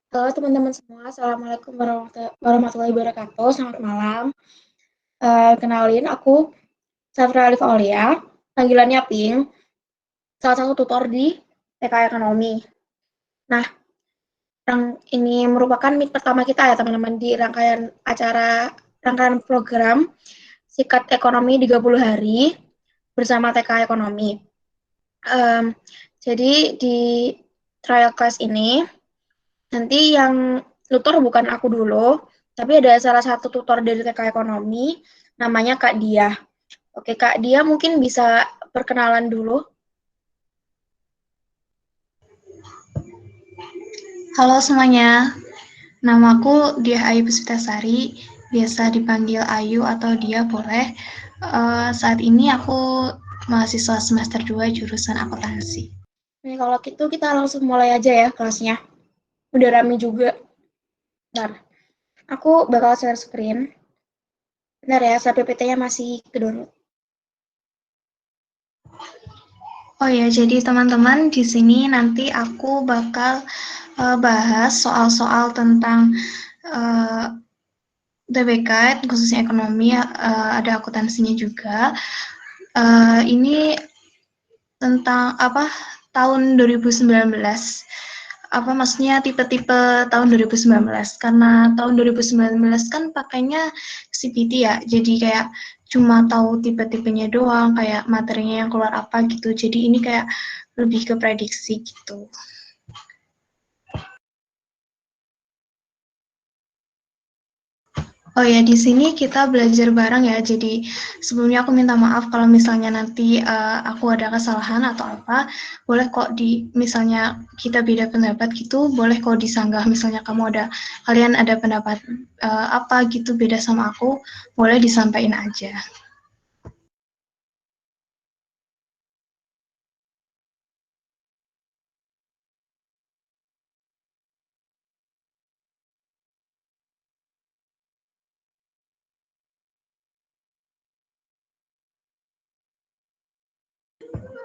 Halo teman-teman semua, Assalamualaikum warahmatullahi wabarakatuh. Selamat malam. Kenalin, aku Safra Alif Aulia, panggilannya Ping, salah satu tutor di TK Ekonomi. Nah, ini merupakan meet pertama kita ya teman-teman di rangkaian program Sikat Ekonomi 30 hari bersama TK Ekonomi. Jadi di trial class ini, nanti yang tutor bukan aku dulu, tapi ada salah satu tutor dari TK Ekonomi, namanya Kak Dia. Oke, Kak Dia mungkin bisa perkenalan dulu. Halo semuanya, namaku Diah Ayu Puspitasari, biasa dipanggil Ayu atau Dia boleh. Saat ini aku mahasiswa semester 2 jurusan akuntansi. Nih, kalau gitu kita langsung mulai aja ya kelasnya. Udah rame juga. Bentar, aku bakal share screen. Bentar ya, saya PPT-nya masih ke-download. Oh ya, jadi teman-teman di sini nanti aku bakal bahas soal-soal tentang TBK, khususnya ekonomi, ada akuntansinya juga. Ini tentang tahun 2019. Maksudnya tipe-tipe tahun 2019, karena tahun 2019 kan pakainya CPT ya, jadi kayak cuma tahu tipe-tipenya doang, kayak materinya yang keluar apa gitu, jadi ini kayak lebih ke prediksi gitu. Oh ya, di sini kita belajar bareng ya. Jadi sebelumnya aku minta maaf kalau misalnya nanti aku ada kesalahan atau apa. Boleh kok misalnya kita beda pendapat gitu, boleh kok disanggah. Misalnya kalian ada pendapat apa gitu beda sama aku, boleh disampaikan aja.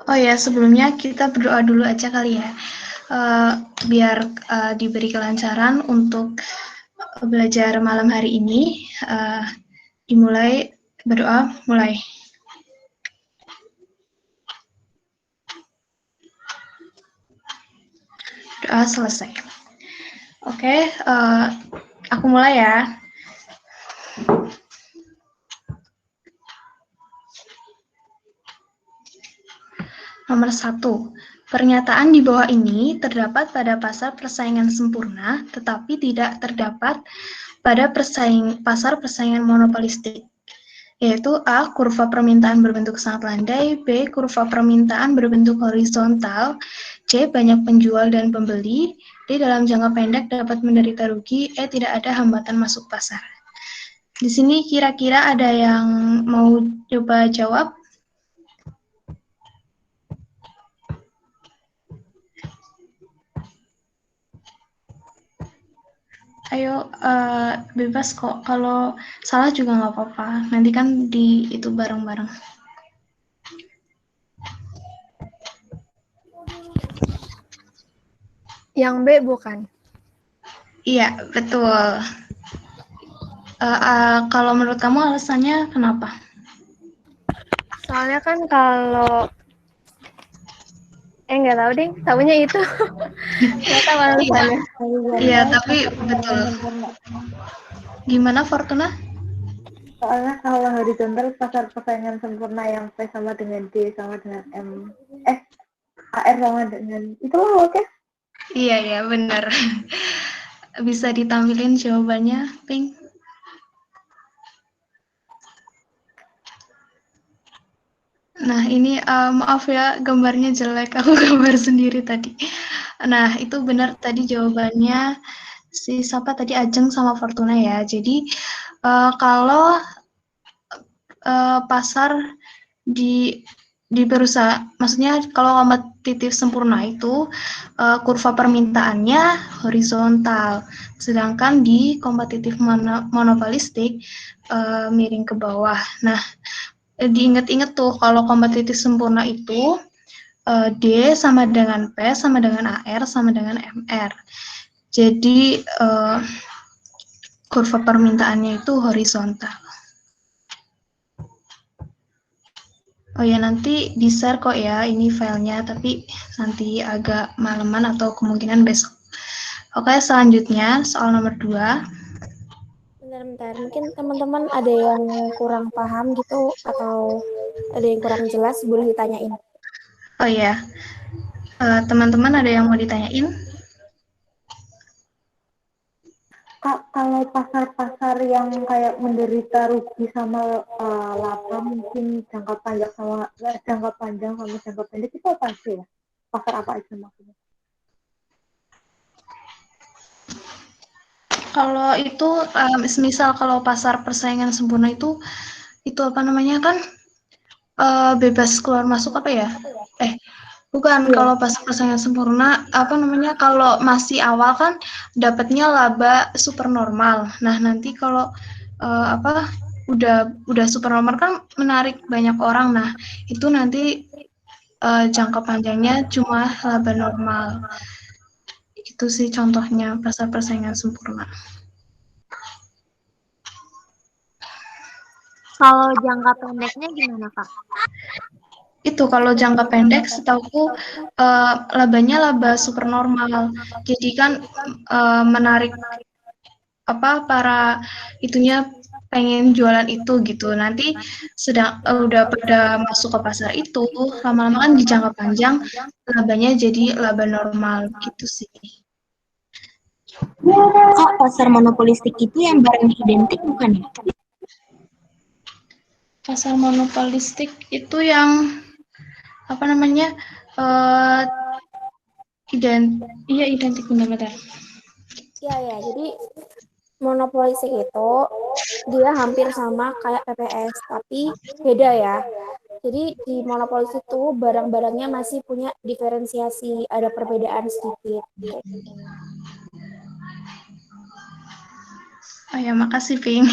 Oh ya, sebelumnya kita berdoa dulu aja kali ya, biar diberi kelancaran untuk belajar malam hari ini. Dimulai, berdoa, mulai. Doa selesai. Oke, aku mulai ya. Nomor 1. Pernyataan di bawah ini terdapat pada pasar persaingan sempurna, tetapi tidak terdapat pada pasar persaingan monopolistik, yaitu A. Kurva permintaan berbentuk sangat landai, B. Kurva permintaan berbentuk horizontal, C. Banyak penjual dan pembeli, D. Dalam jangka pendek dapat menderita rugi, E. Tidak ada hambatan masuk pasar. Di sini kira-kira ada yang mau coba jawab? Ayo, bebas kok. Kalau salah juga nggak apa-apa. Nanti kan itu bareng-bareng. Yang B bukan? Iya, betul. Kalau menurut kamu alasannya kenapa? Soalnya kan kalau nggak tahu deh, tahunya itu. Nggak tahu alasannya. Iya, tapi betul. Gimana Fortuna? Soalnya kalau horizontal pasar persaingan sempurna yang P sama dengan D sama dengan M, AR sama dengan itu loh, oke? Iya, benar. Bisa ditampilin jawabannya, Pink? Nah, ini maaf ya, gambarnya jelek. Aku gambar sendiri tadi. Nah, itu benar tadi jawabannya siapa tadi, Ajeng sama Fortuna ya. Jadi, kalau pasar di perusahaan, maksudnya kalau kompetitif sempurna itu kurva permintaannya horizontal, sedangkan di kompetitif monopolistik miring ke bawah. Nah, diingat-ingat tuh kalau kompetitif sempurna itu D sama dengan P sama dengan AR sama dengan MR. Jadi kurva permintaannya itu horizontal. Oh ya, nanti di-share kok ya ini filenya, tapi nanti agak malaman atau kemungkinan besok. Oke, selanjutnya soal nomor 2. Bentar. Mungkin teman-teman ada yang kurang paham gitu atau ada yang kurang jelas, boleh ditanyain. Oh ya, teman-teman ada yang mau ditanyain? Kak, kalau pasar-pasar yang kayak menderita rugi sama laba mungkin jangka panjang sama jangka pendek itu apa sih ya? Pasar apa aja maksudnya? Kalau itu, misal kalau pasar persaingan sempurna itu apa namanya kan, bebas keluar masuk apa ya? Bukan, Iya. kalau pasar persaingan sempurna, apa namanya, kalau masih awal kan dapatnya laba super normal. Nah, nanti kalau udah super normal kan menarik banyak orang. Nah, itu nanti jangka panjangnya cuma laba normal. Itu sih contohnya pasar persaingan sempurna. Kalau jangka pendeknya gimana, Kak? Itu kalau jangka pendek setauku labanya laba super normal. Jadi kan menarik para itunya pengen jualan itu gitu. Nanti udah pada masuk ke pasar itu, lama-lama kan di jangka panjang labanya jadi laba normal gitu sih. Kak, pasar monopolistik itu yang barangnya identik bukan ya? Pasar monopolistik itu yang apa namanya? Identik benar-benar. Iya, jadi monopolistik itu dia hampir sama kayak PPS, tapi beda ya. Jadi di monopolistik itu barang-barangnya masih punya diferensiasi, ada perbedaan sedikit. Oh ya, makasih Ping.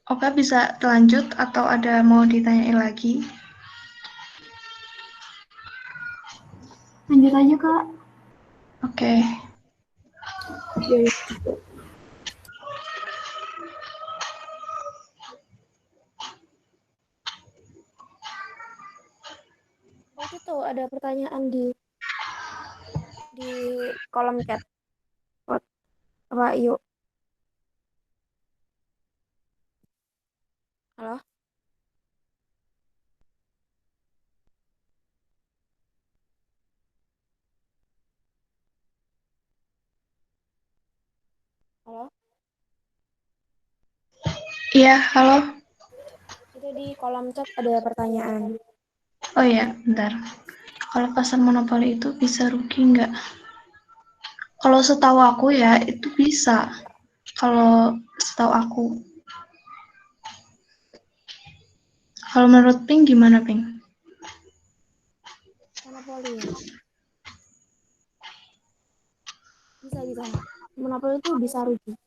Oke, bisa lanjut atau ada mau ditanyain lagi? Lanjut aja, Kak. Oke. Oh, itu tuh ada pertanyaan di kolom chat. Apa, yuk. Halo? Halo? Iya, halo. Itu di kolom chat ada pertanyaan. Oh iya, bentar. Kalau pasar monopoli itu bisa rugi nggak? Kalau setahu aku ya, itu bisa. Kalau setahu aku. Kalau menurut Pink gimana, Pink? Monopoli ya? Bisa. Monopoli itu bisa rugi.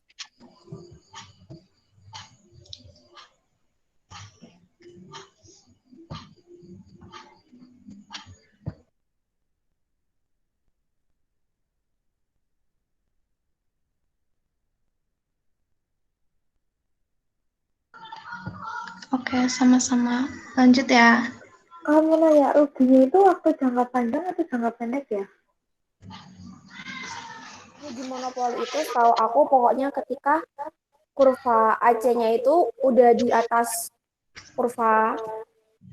Oke, sama-sama. Lanjut ya. Kamu nanya ruginya itu waktu jangka panjang atau jangka pendek ya? Rugi monopoli itu setahu aku pokoknya ketika kurva AC-nya itu udah di atas kurva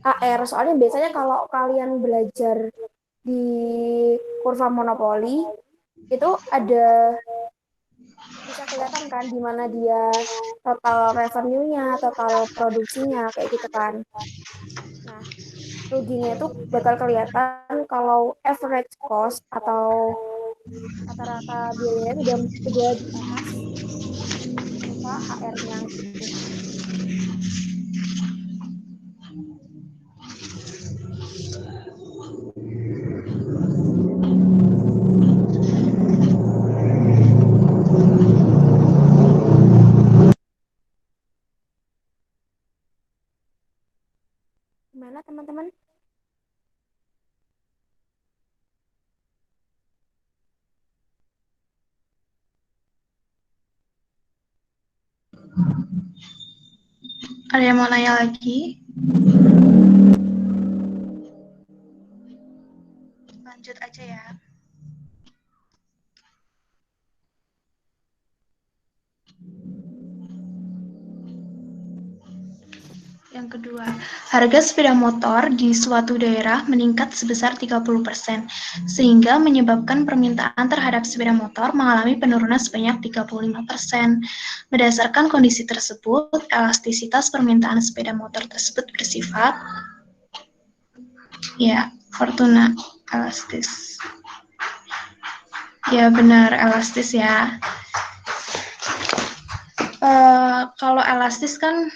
AR. Soalnya biasanya kalau kalian belajar di kurva monopoli itu ada bisa kelihatan kan di mana dia total revenue-nya, total produksinya, kayak gitu kan. Nah, ruginya itu bakal kelihatan kalau average cost atau rata-rata biayanya udah di atas muka HR-nya gitu. Gimana teman-teman? Ada yang mau nanya lagi? Lanjut aja ya. Yang kedua, harga sepeda motor di suatu daerah meningkat sebesar 30%, sehingga menyebabkan permintaan terhadap sepeda motor mengalami penurunan sebanyak 35%. Berdasarkan kondisi tersebut, elastisitas permintaan sepeda motor tersebut bersifat, ya, Fortuna, elastis. Ya, benar, elastis ya. Kalau elastis kan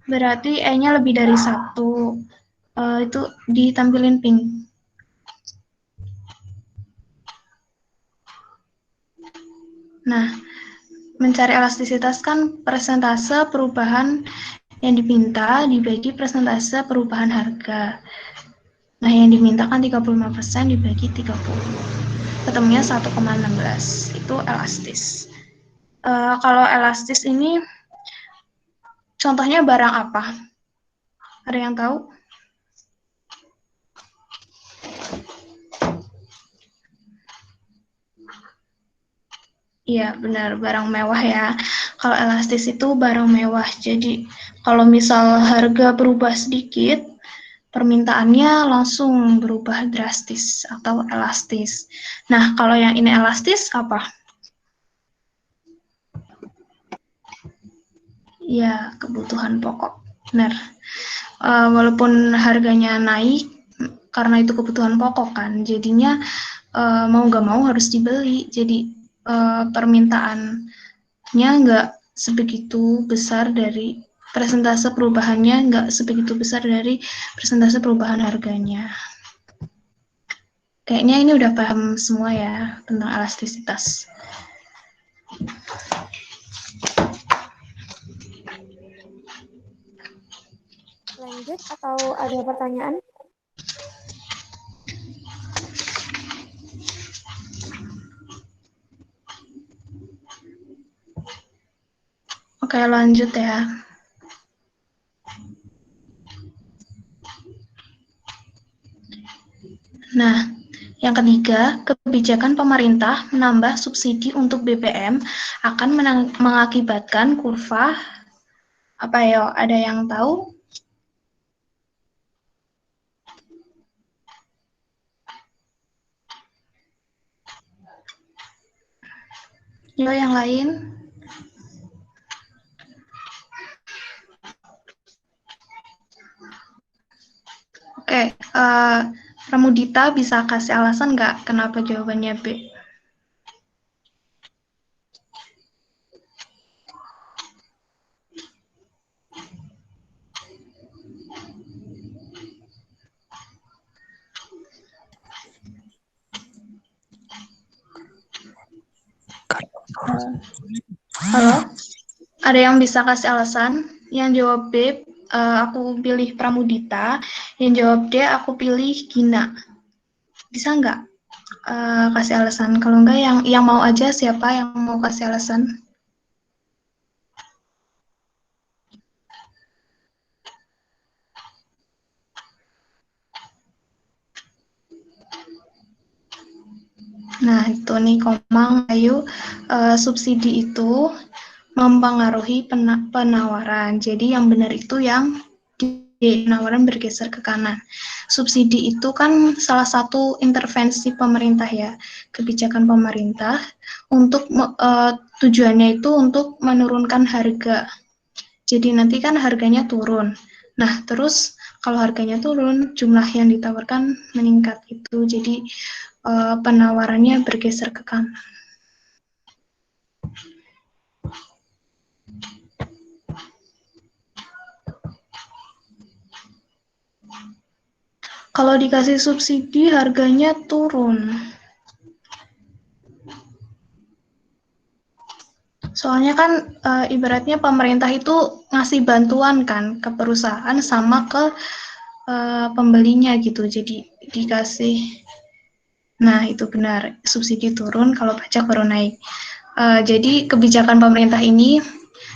berarti E-nya lebih dari 1. Itu ditampilin pink. Nah, mencari elastisitas kan persentase perubahan yang diminta dibagi persentase perubahan harga. Nah, yang diminta kan 35% dibagi 30. Ketemunya 1,16. Itu elastis. Kalau elastis ini contohnya barang apa? Ada yang tahu? Iya, benar, barang mewah ya. Kalau elastis itu barang mewah. Jadi, kalau misal harga berubah sedikit, permintaannya langsung berubah drastis atau elastis. Nah, kalau yang ini elastis apa? Ya, kebutuhan pokok. Benar. Walaupun harganya naik, karena itu kebutuhan pokok kan, jadinya mau nggak mau harus dibeli. Jadi, permintaannya nggak sebegitu besar dari persentase perubahannya, nggak sebegitu besar dari persentase perubahan harganya. Kayaknya ini udah paham semua ya tentang elastisitas. Lanjut atau ada pertanyaan? Oke, lanjut ya. Nah, yang ketiga, kebijakan pemerintah menambah subsidi untuk BBM akan mengakibatkan kurva apa ya? Ada yang tahu? Yo, yang lain? Oke, Pramudita bisa kasih alasan nggak kenapa jawabannya B? Halo? Ada yang bisa kasih alasan? Yang jawab B, aku pilih Pramudita. Yang jawab D, aku pilih Gina. Bisa nggak kasih alasan? Kalau nggak, yang mau aja, siapa yang mau kasih alasan? Nah, itu nih Komang, Ayu, subsidi itu mempengaruhi penawaran. Jadi yang benar itu yang penawaran bergeser ke kanan. Subsidi itu kan salah satu intervensi pemerintah ya, kebijakan pemerintah untuk tujuannya itu untuk menurunkan harga. Jadi nanti kan harganya turun. Nah, terus kalau harganya turun, jumlah yang ditawarkan meningkat itu. Jadi penawarannya bergeser ke kanan. Kalau dikasih subsidi harganya turun. Soalnya kan ibaratnya pemerintah itu ngasih bantuan kan ke perusahaan sama ke pembelinya gitu. Jadi dikasih. Nah, itu benar. Subsidi turun kalau pajak baru naik. Jadi kebijakan pemerintah ini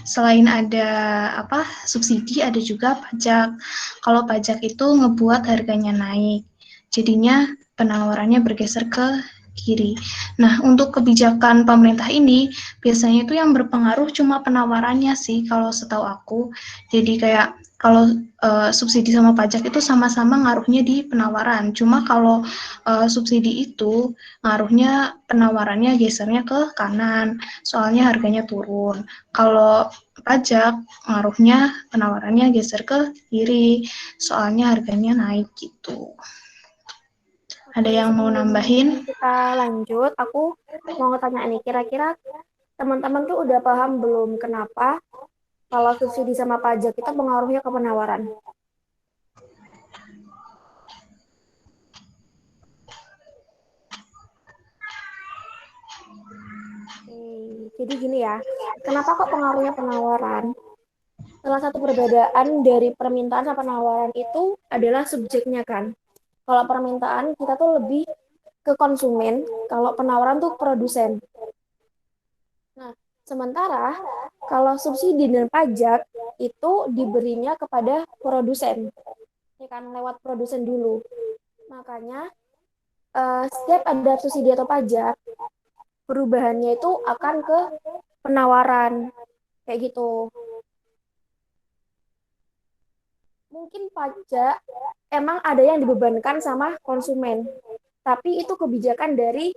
selain ada subsidi, ada juga pajak. Kalau pajak itu ngebuat harganya naik, jadinya penawarannya bergeser ke kiri. Nah, untuk kebijakan pemerintah ini biasanya itu yang berpengaruh cuma penawarannya sih kalau setahu aku. Jadi kayak kalau subsidi sama pajak itu sama-sama ngaruhnya di penawaran. Cuma kalau subsidi itu ngaruhnya penawarannya gesernya ke kanan, soalnya harganya turun. Kalau pajak ngaruhnya penawarannya geser ke kiri, soalnya harganya naik gitu. Ada Oke, yang mau nambahin? kita lanjut, aku mau tanya nih, kira-kira teman-teman tuh udah paham belum kenapa kalau subsidi sama pajak itu pengaruhnya ke penawaran? Jadi gini ya, kenapa kok pengaruhnya penawaran? Salah satu perbedaan dari permintaan sama penawaran itu adalah subjeknya kan. Kalau permintaan kita tuh lebih ke konsumen, kalau penawaran tuh produsen. Nah, sementara kalau subsidi dan pajak itu diberinya kepada produsen, ya kan lewat produsen dulu. Makanya setiap ada subsidi atau pajak, perubahannya itu akan ke penawaran kayak gitu. Mungkin pajak emang ada yang dibebankan sama konsumen, tapi itu kebijakan dari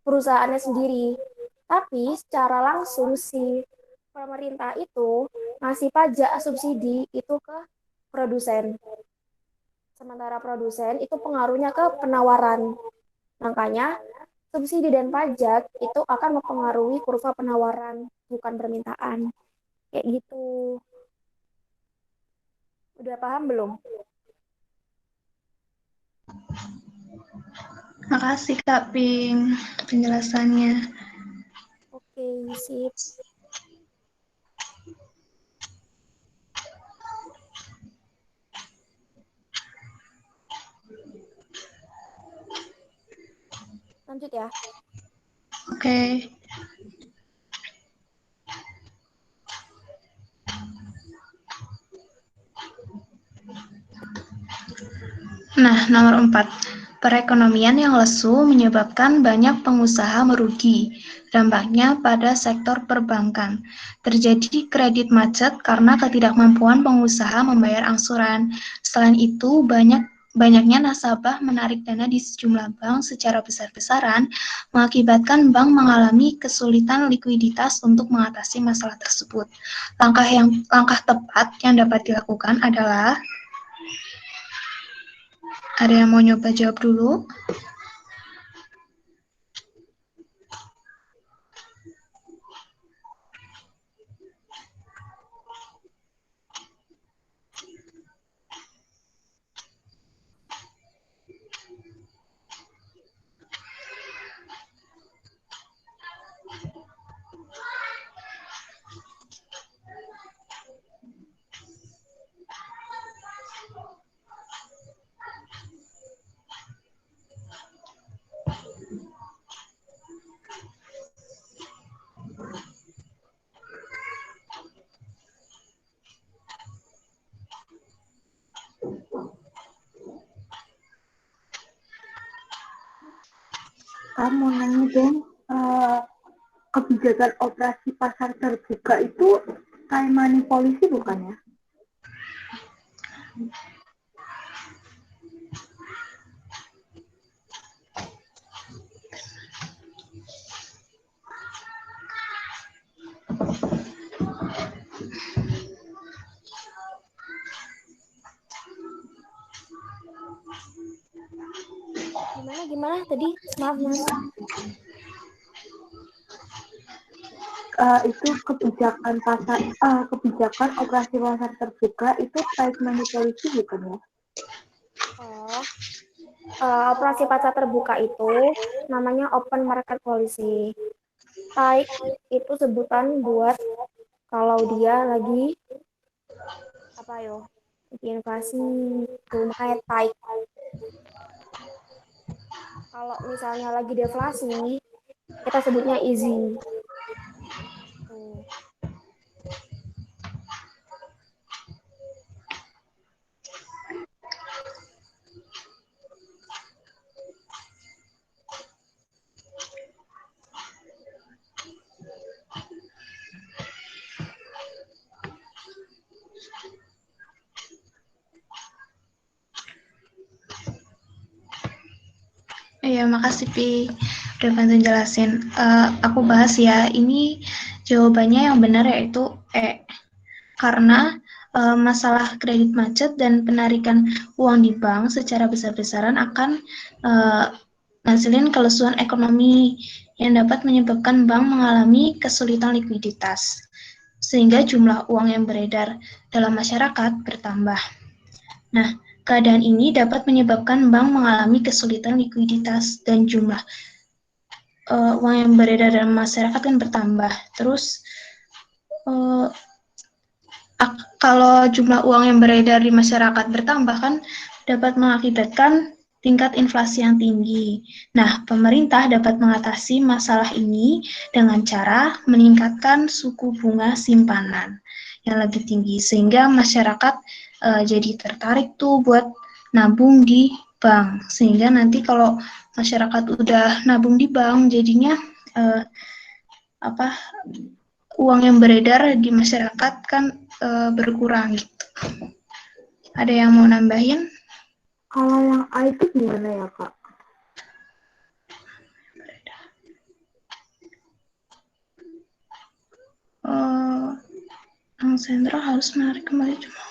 perusahaannya sendiri. Tapi secara langsung si pemerintah itu ngasih pajak subsidi itu ke produsen. Sementara produsen itu pengaruhnya ke penawaran. Makanya subsidi dan pajak itu akan mempengaruhi kurva penawaran, bukan permintaan. Kayak gitu. Udah paham belum? Makasih Kak Ping penjelasannya. Oke, sip. Lanjut ya. Oke. Nah, nomor 4. Perekonomian yang lesu menyebabkan banyak pengusaha merugi. Dampaknya pada sektor perbankan. Terjadi kredit macet karena ketidakmampuan pengusaha membayar angsuran. Selain itu, banyaknya nasabah menarik dana di sejumlah bank secara besar-besaran, mengakibatkan bank mengalami kesulitan likuiditas untuk mengatasi masalah tersebut. Langkah tepat yang dapat dilakukan adalah ada yang mau nyoba jawab dulu? Kamu nanya dong, kebijakan operasi pasar terbuka itu kayak money policy bukan ya? Gimana tadi? Maaf, Mas. Itu kebijakan operasi pasar terbuka itu type money policy bukan ya? Oh, operasi pasar terbuka itu namanya open market policy. Type itu sebutan buat kalau dia lagi apa yo? Lagi inflasi itu makanya type. Kalau misalnya lagi deflasi, kita sebutnya easy. Tuh. Iya, makasih Pi udah bantu jelasin. Aku bahas ya, ini jawabannya yang benar yaitu E. Karena masalah kredit macet dan penarikan uang di bank secara besar-besaran akan ngasilin kelesuan ekonomi yang dapat menyebabkan bank mengalami kesulitan likuiditas, sehingga jumlah uang yang beredar dalam masyarakat bertambah. Nah, keadaan ini dapat menyebabkan bank mengalami kesulitan likuiditas dan jumlah uang yang beredar dalam masyarakat kan bertambah. Terus kalau jumlah uang yang beredar di masyarakat bertambah kan dapat mengakibatkan tingkat inflasi yang tinggi. Nah, pemerintah dapat mengatasi masalah ini dengan cara meningkatkan suku bunga simpanan yang lebih tinggi sehingga masyarakat jadi tertarik tuh buat nabung di bank, sehingga nanti kalau masyarakat udah nabung di bank jadinya uang yang beredar di masyarakat kan berkurang gitu. Ada yang mau nambahin? Kalau yang A itu gimana ya Kak? Bank sentral harus menarik kembali jumlah.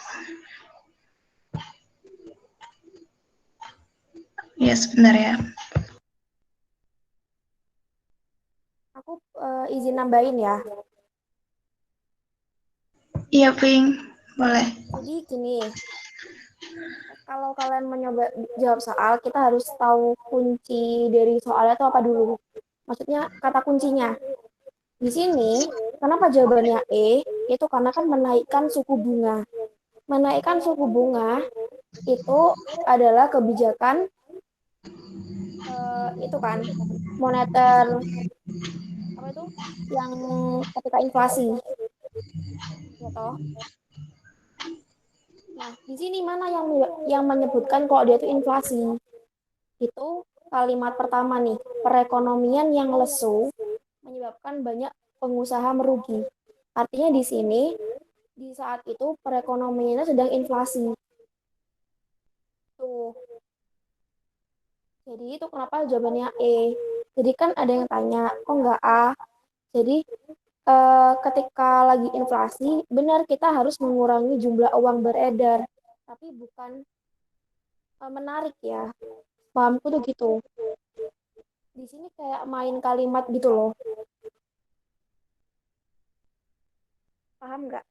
Ya, sebentar ya. Aku izin nambahin ya. Iya, Ping. Boleh. Jadi gini, kalau kalian mencoba jawab soal, kita harus tahu kunci dari soalnya itu apa dulu. Maksudnya kata kuncinya. Di sini, kenapa jawabannya E? Itu karena kan menaikkan suku bunga. Menaikkan suku bunga itu adalah kebijakan itu kan moneter apa itu yang ketika inflasi ya toh. Nah, di sini mana yang menyebutkan kalau dia itu inflasi? Itu kalimat pertama nih, perekonomian yang lesu menyebabkan banyak pengusaha merugi. Artinya di sini di saat itu perekonomiannya sedang inflasi. Tuh. Jadi itu kenapa jawabannya E. Jadi kan ada yang tanya, kok nggak A? Jadi ketika lagi inflasi, benar kita harus mengurangi jumlah uang beredar, tapi bukan menarik ya. Pahamku tuh gitu. Di sini kayak main kalimat gitu loh. Paham nggak?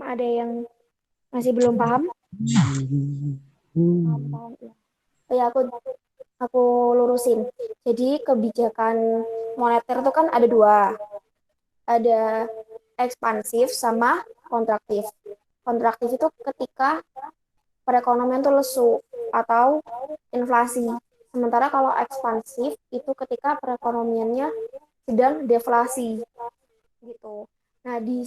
Ada yang masih belum paham? Paham ya. Ya aku lurusin. Jadi kebijakan moneter itu kan ada dua. Ada ekspansif sama kontraktif. Kontraktif itu ketika perekonomian tuh lesu atau inflasi. Sementara kalau ekspansif itu ketika perekonomiannya sedang deflasi gitu. Nah, di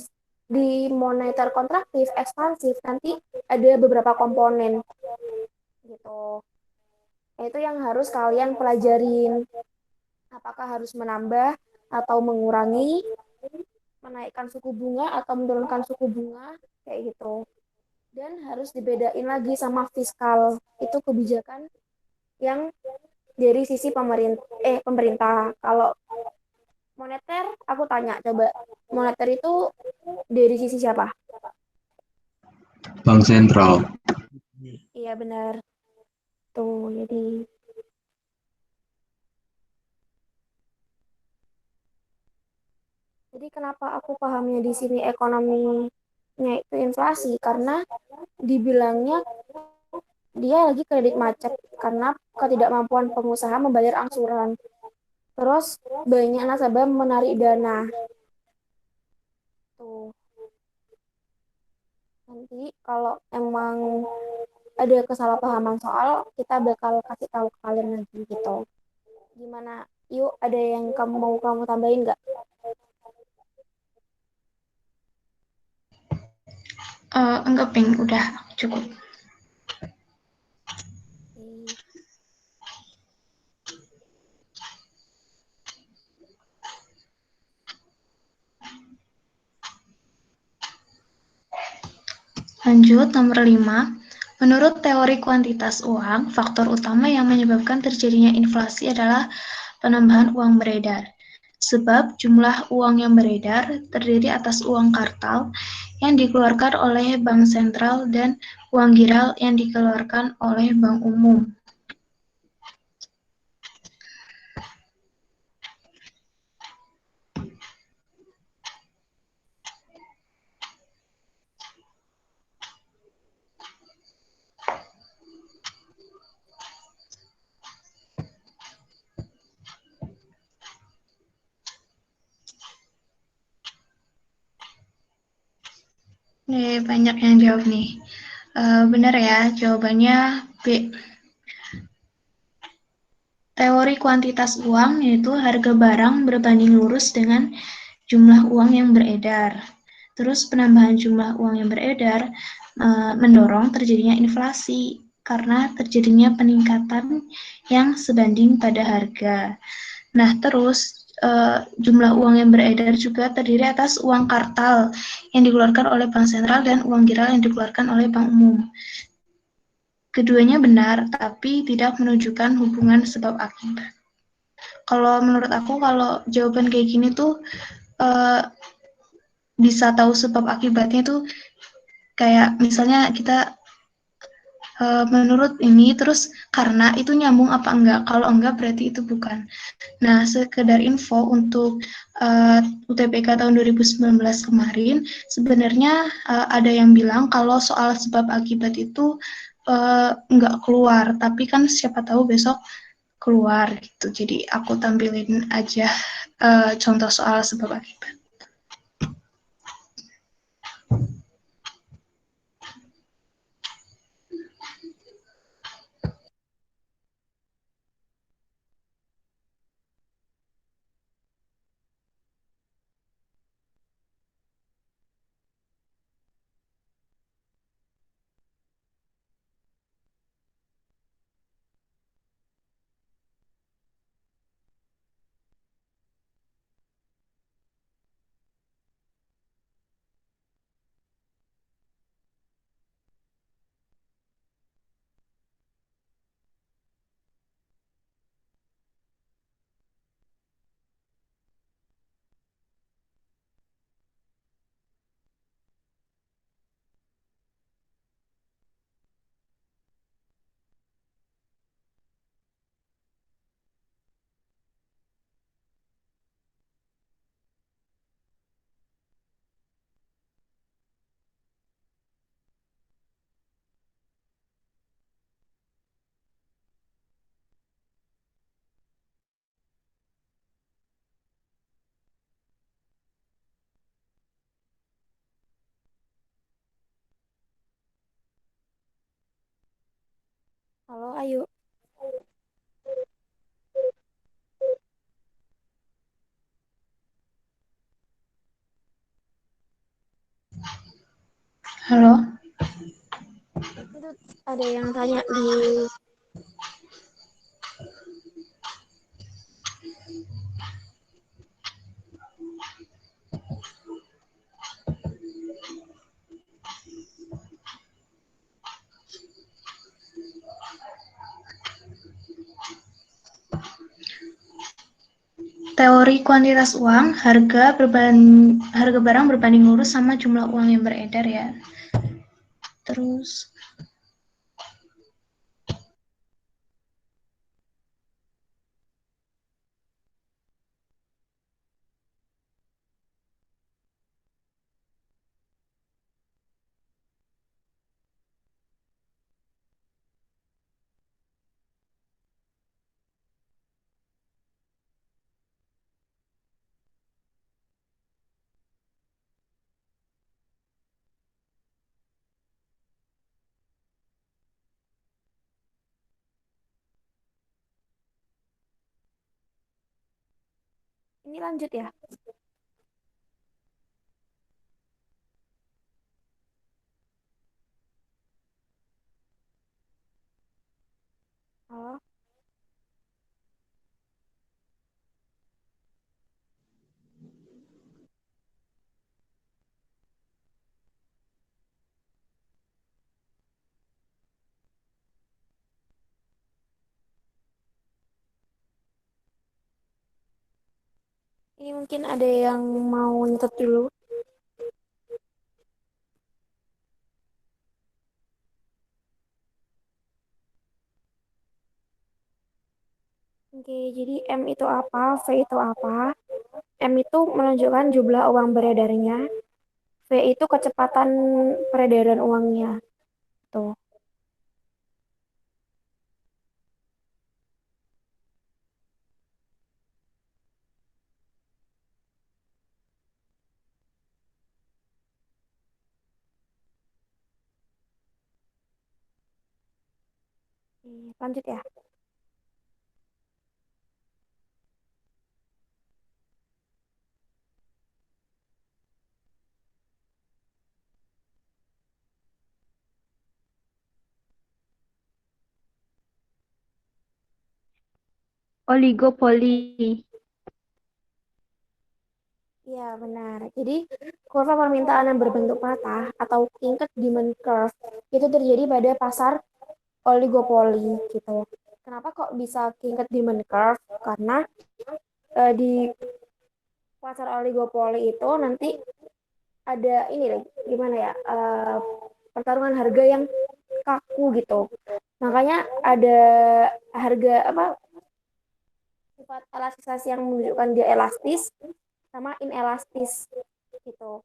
di moneter kontraktif, ekspansif, nanti ada beberapa komponen gitu. Itu yang harus kalian pelajarin. Apakah harus menambah atau mengurangi, menaikkan suku bunga atau menurunkan suku bunga, kayak gitu. Dan harus dibedain lagi sama fiskal. Itu kebijakan yang dari sisi pemerintah. Kalau moneter, aku tanya coba, moneter itu dari sisi siapa? Bank sentral. Iya benar. Tuh, jadi kenapa aku pahamnya di sini ekonominya itu inflasi, karena dibilangnya dia lagi kredit macet karena ketidakmampuan pengusaha membayar angsuran. Terus banyak nasabah menarik dana. Tuh. Nanti kalau emang ada kesalahpahaman soal, kita bakal kasih tahu ke kalian nanti gitu. Gimana? Yuk, ada yang kamu tambahin nggak? Enggak, Pink, udah cukup. Lanjut, nomor 5. Menurut teori kuantitas uang, faktor utama yang menyebabkan terjadinya inflasi adalah penambahan uang beredar. Sebab jumlah uang yang beredar terdiri atas uang kartal yang dikeluarkan oleh bank sentral dan uang giral yang dikeluarkan oleh bank umum. Banyak yang jawab nih. Benar ya, jawabannya B. Teori kuantitas uang yaitu harga barang berbanding lurus dengan jumlah uang yang beredar. Terus penambahan jumlah uang yang beredar mendorong terjadinya inflasi karena terjadinya peningkatan yang sebanding pada harga. Nah, terus jumlah uang yang beredar juga terdiri atas uang kartal yang dikeluarkan oleh bank sentral dan uang giral yang dikeluarkan oleh bank umum. Keduanya benar, tapi tidak menunjukkan hubungan sebab akibat. Kalau menurut aku, kalau jawaban kayak gini tuh bisa tahu sebab akibatnya tuh kayak misalnya kita menurut ini terus karena itu nyambung apa enggak. Kalau enggak berarti itu bukan. Nah, sekedar info untuk UTBK tahun 2019 kemarin, sebenarnya ada yang bilang kalau soal sebab akibat itu enggak keluar, tapi kan siapa tahu besok keluar gitu. Jadi aku tampilin aja contoh soal sebab akibat. Halo, Ayu. Halo? Itu ada yang tanya di Teori kuantitas uang, harga barang berbanding lurus sama jumlah uang yang beredar ya. Terus ini lanjut ya. Halo? Ini mungkin ada yang mau nyetet dulu. Oke, jadi M itu apa, V itu apa? M itu menunjukkan jumlah uang beredarnya, V itu kecepatan peredaran uangnya. Tuh. Lanjut ya. Oligopoli. Iya, benar. Jadi, kurva permintaan yang berbentuk patah atau tingkat demand curve itu terjadi pada pasar oligopoli gitu. Kenapa kok bisa tingkat demand curve? Karena di pasar oligopoli itu nanti ada ini deh, gimana ya? Pertarungan harga yang kaku gitu. Makanya ada harga apa sifat elastisasi yang menunjukkan dia elastis sama inelastis gitu.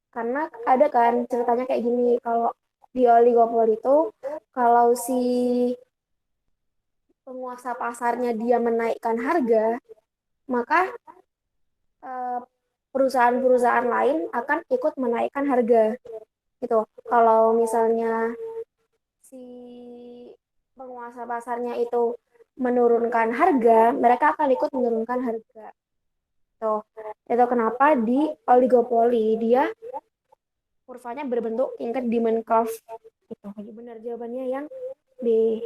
Karena ada kan ceritanya kayak gini, kalau di oligopoli itu kalau si penguasa pasarnya dia menaikkan harga, maka eh, perusahaan-perusahaan lain akan ikut menaikkan harga gitu. Kalau misalnya si penguasa pasarnya itu menurunkan harga, mereka akan ikut menurunkan harga. Tuh, itu kenapa di oligopoli dia kurvanya berbentuk tingkat demand curve. Itu benar jawabannya yang B.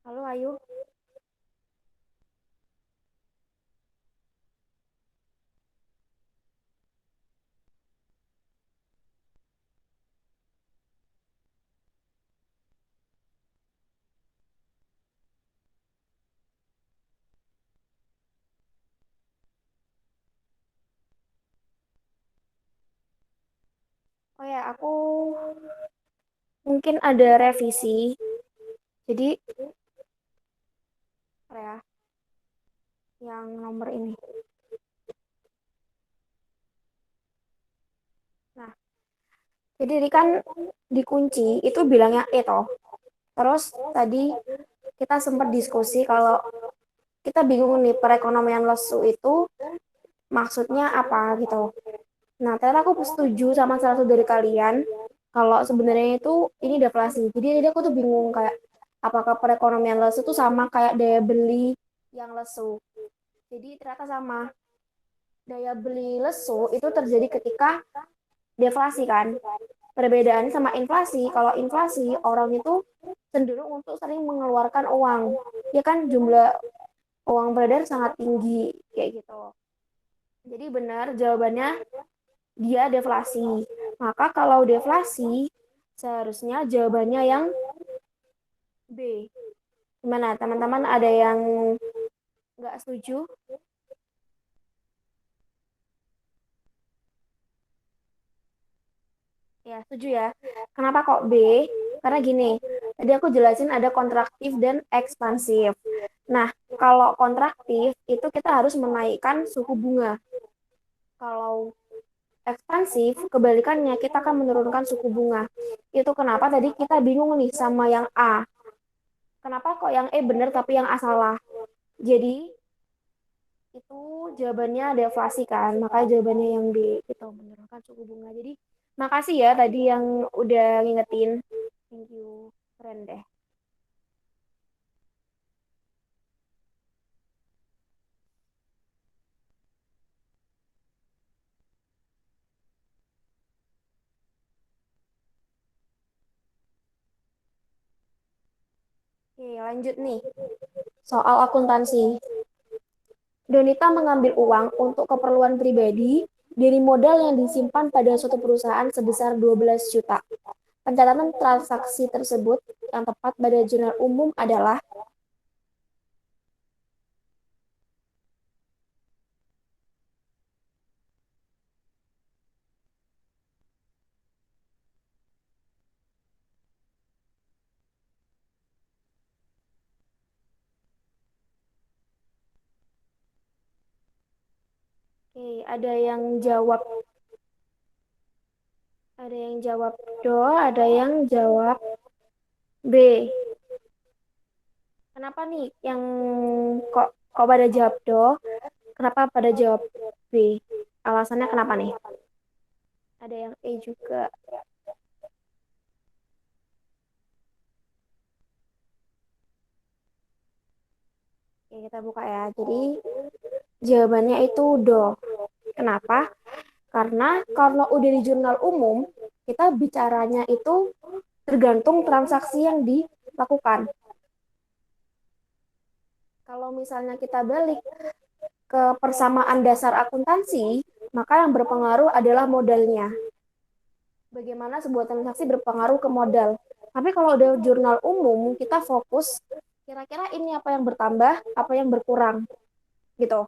Halo Ayu. Oh ya, aku mungkin ada revisi. Jadi, apa ya, yang nomor ini. Nah, jadi ini kan dikunci, itu bilangnya E toh. Terus tadi kita sempat diskusi kalau kita bingung nih perekonomian lesu itu maksudnya apa gitu. Nah, ternyata aku setuju sama salah satu dari kalian kalau sebenarnya itu ini deflasi. Jadi aku tuh bingung kayak apakah perekonomian lesu tuh sama kayak daya beli yang lesu. Jadi ternyata sama. Daya beli lesu itu terjadi ketika deflasi kan. Perbedaannya sama inflasi, kalau inflasi orang itu cenderung untuk sering mengeluarkan uang. Ya kan jumlah uang beredar sangat tinggi kayak gitu. Jadi benar jawabannya dia deflasi. Maka kalau deflasi, seharusnya jawabannya yang B. Gimana teman-teman, ada yang nggak setuju? Ya, setuju ya. Kenapa kok B? Karena gini, tadi aku jelasin ada kontraktif dan ekspansif. Nah, kalau kontraktif itu kita harus menaikkan suku bunga. Kalau ekspansif, kebalikannya kita akan menurunkan suku bunga. Itu kenapa tadi kita bingung nih sama yang A. Kenapa kok yang E benar tapi yang A salah? Jadi itu jawabannya deflasi kan, makanya jawabannya yang B gitu, menurunkan suku bunga. Jadi makasih ya tadi yang udah ngingetin. Thank you, keren deh. Oke, lanjut nih. Soal akuntansi. Donita mengambil uang untuk keperluan pribadi dari modal yang disimpan pada suatu perusahaan sebesar 12 juta. Pencatatan transaksi tersebut yang tepat pada jurnal umum adalah Oke, ada yang jawab do, ada yang jawab B. Kenapa nih yang kok pada jawab do? Kenapa pada jawab B? Alasannya kenapa nih? Ada yang E juga. Oke, kita buka ya. Jadi jawabannya itu do. Kenapa? Karena kalau udah di jurnal umum, kita bicaranya itu tergantung transaksi yang dilakukan. Kalau misalnya kita balik ke persamaan dasar akuntansi, maka yang berpengaruh adalah modalnya. Bagaimana sebuah transaksi berpengaruh ke modal. Tapi kalau udah jurnal umum, kita fokus kira-kira ini apa yang bertambah, apa yang berkurang. Gitu.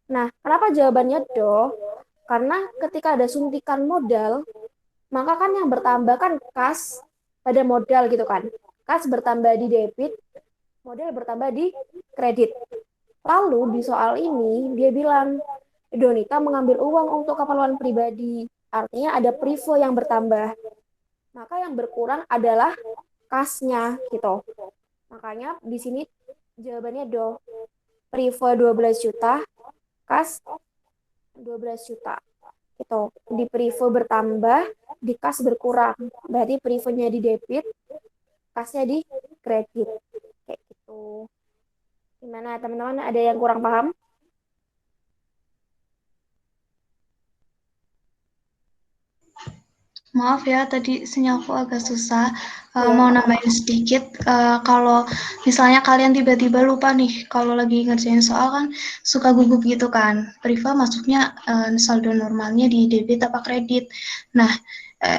Nah, kenapa jawabannya do? Karena ketika ada suntikan modal, maka kan yang bertambah kan kas pada modal gitu kan. Kas bertambah di debit, modal bertambah di kredit. Lalu di soal ini dia bilang Donita mengambil uang untuk keperluan pribadi. Artinya ada privo yang bertambah. Maka yang berkurang adalah kasnya gitu. Makanya di sini jawabannya do. Privo 12 juta, kas 12 juta. Gitu. Di privo bertambah, di kas berkurang. Berarti privonya di debit, kasnya di kredit. Kayak gitu. Gimana teman-teman? Ada yang kurang paham? Maaf ya, tadi sinyalku agak susah. Iya. Mau nambahin sedikit, kalau misalnya kalian tiba-tiba lupa nih, kalau lagi ngerjain soal kan suka gugup gitu kan. Priva masuknya saldo normalnya di debit apa kredit. Nah,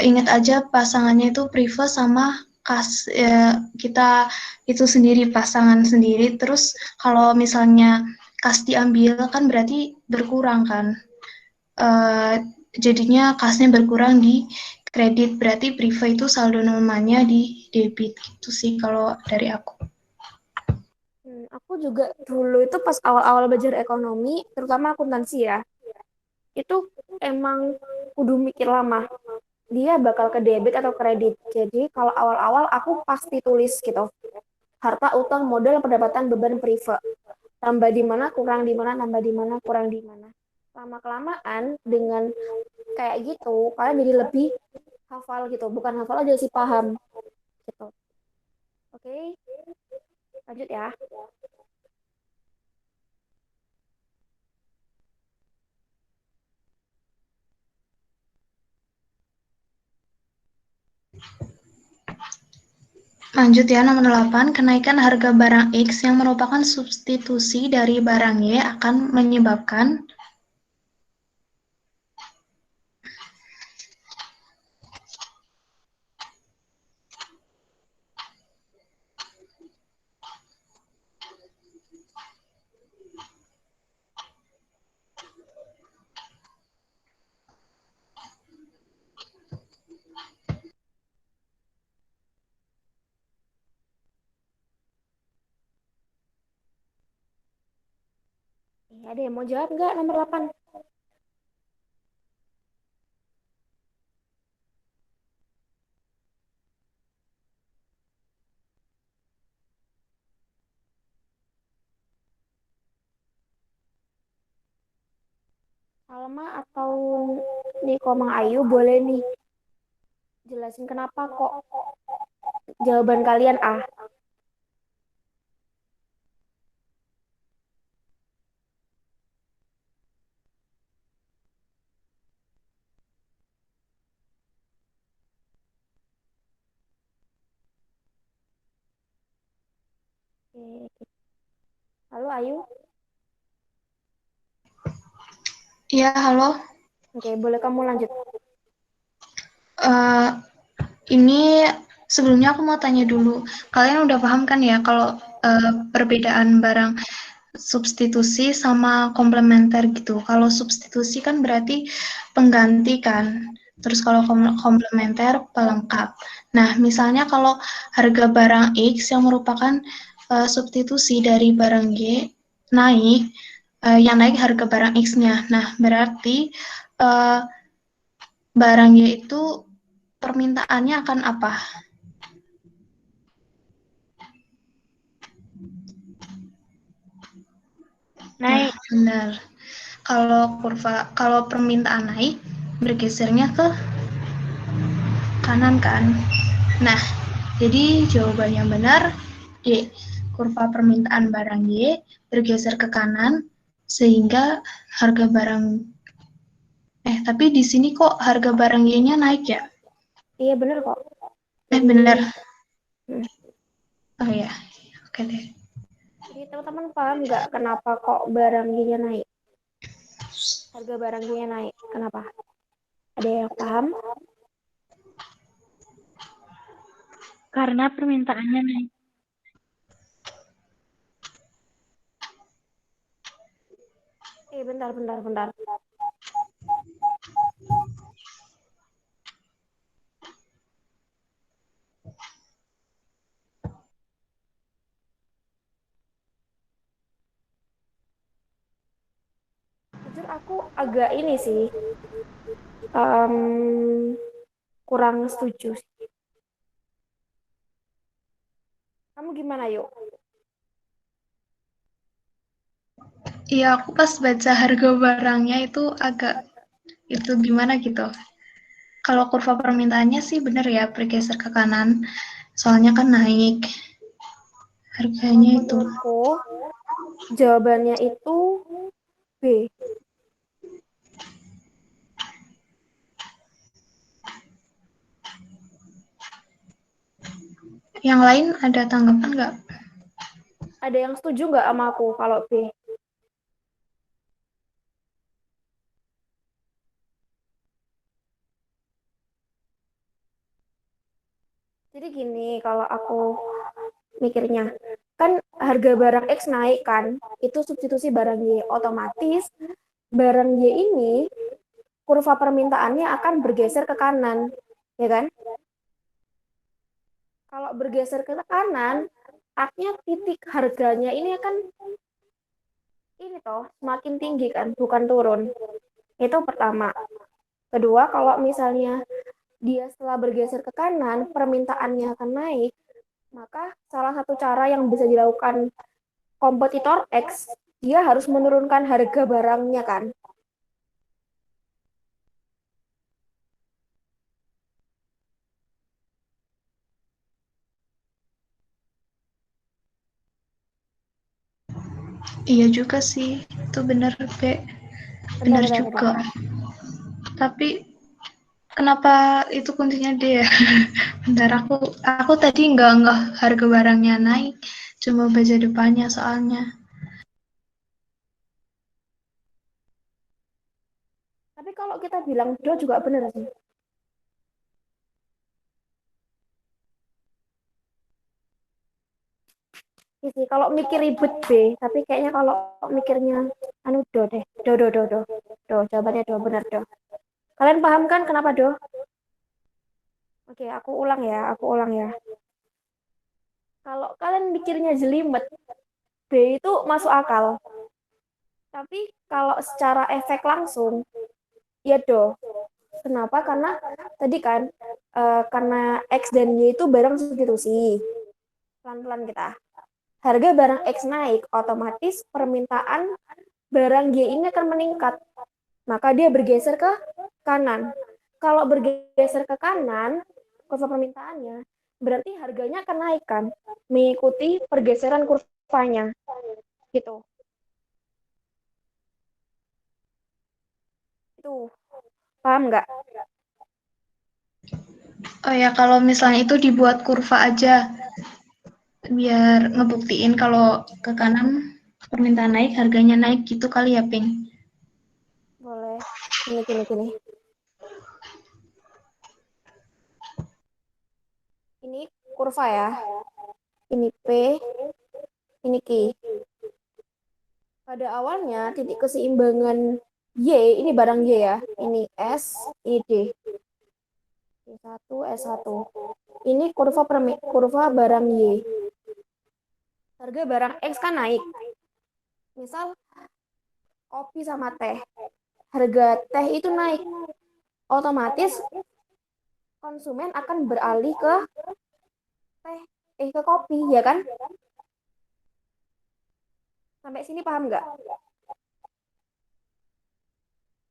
ingat aja pasangannya itu priva sama kas, kita itu sendiri, pasangan sendiri. Terus kalau misalnya kas diambil kan berarti berkurang kan. Jadinya kasnya berkurang di kredit, berarti priva itu saldo normalnya di debit gitu sih kalau dari aku. Aku juga dulu itu pas awal-awal belajar ekonomi, terutama akuntansi ya, itu emang kudu mikir lama. Dia bakal ke debit atau kredit. Jadi kalau awal-awal aku pasti tulis gitu. Harta, utang, modal, pendapatan, beban, priva. Tambah di mana, kurang di mana, tambah di mana, kurang di mana. lama-kelamaan dengan kayak gitu, kalian jadi lebih hafal gitu. Bukan hafal aja sih, paham gitu. Oke, lanjut ya. Lanjut ya, nomor 8. Kenaikan harga barang X yang merupakan substitusi dari barang Y akan menyebabkan Ada yang mau jawab nggak nomor 8? Salma atau Niko Mang Ayu boleh nih jelasin kenapa kok jawaban kalian A. Oke. Halo Ayu. ya halo. Oke, boleh kamu lanjut. Ini sebelumnya aku mau tanya dulu, kalian udah paham kan ya kalau perbedaan barang substitusi sama komplementer gitu. Kalau substitusi kan berarti pengganti kan, terus kalau komplementer pelengkap. Nah, misalnya kalau harga barang X yang merupakan substitusi dari barang Y naik, yang naik harga barang X-nya. Nah, berarti barang Y itu permintaannya akan apa? Naik. Nah, benar. Kalau permintaan naik, bergesernya ke kanan kan? Nah, jadi jawaban yang benar D. Kurva permintaan barang Y bergeser ke kanan sehingga harga barang tapi di sini kok harga barang Y-nya naik ya? Iya bener kok. Benar. Hmm. Oh ya, oke deh. Jadi teman-teman paham nggak kenapa kok barang Y-nya naik? Harga barang Y-nya naik. Kenapa? Ada yang paham? Karena permintaannya naik. Bentar. Jujur aku agak ini sih, kurang setuju. Kamu gimana yuk? Iya, aku pas baca harga barangnya itu agak itu gimana gitu. Kalau kurva permintaannya sih benar ya bergeser ke kanan, soalnya kan naik harganya itu. Menurutku jawabannya itu B. Yang lain ada tanggapan nggak? Ada yang setuju nggak sama aku kalau B? Jadi gini, kalau aku mikirnya, kan harga barang X naik kan, itu substitusi barang Y. Otomatis barang Y ini kurva permintaannya akan bergeser ke kanan, ya kan? Kalau bergeser ke kanan, artinya titik harganya ini akan ini toh semakin tinggi kan, bukan turun. Itu pertama. Kedua, kalau misalnya dia setelah bergeser ke kanan, permintaannya akan naik, maka salah satu cara yang bisa dilakukan kompetitor X, dia harus menurunkan harga barangnya kan. Iya juga sih, itu benar, Be. Benar juga. Tapi kenapa itu kuncinya D ya? Bentar, aku tadi nggak harga barangnya naik, cuma baca depannya soalnya. Tapi kalau kita bilang do juga benar sih. Iya sih, kalau mikir ribet B, tapi kayaknya kalau mikirnya anu do deh. Do. Do, jawabannya do, benar do. Kalian paham kan kenapa do? Oke, aku ulang ya. Kalau kalian mikirnya jelimet, B itu masuk akal. Tapi kalau secara efek langsung, ya do. Kenapa? Karena tadi kan, karena X dan Y itu barang substitusi. Pelan-pelan kita. Harga barang X naik, otomatis permintaan barang Y ini akan meningkat. Maka dia bergeser ke kanan. Kalau bergeser ke kanan, kurva permintaannya, berarti harganya akan naik kan, mengikuti pergeseran kurvanya. Gitu. Itu. Paham nggak? Oh ya, kalau misalnya itu dibuat kurva aja, biar ngebuktiin kalau ke kanan permintaan naik, harganya naik gitu kali ya, Ping? Boleh. Gini. Ini kurva ya. Ini P, ini Q. Pada awalnya titik keseimbangan Y, ini barang Y ya. Ini S, ini D. S1, S1. Ini kurva barang Y. Harga barang X kan naik. Misal kopi sama teh. Harga teh itu naik. Otomatis konsumen akan beralih ke ke kopi, ya kan? Sampai sini paham nggak?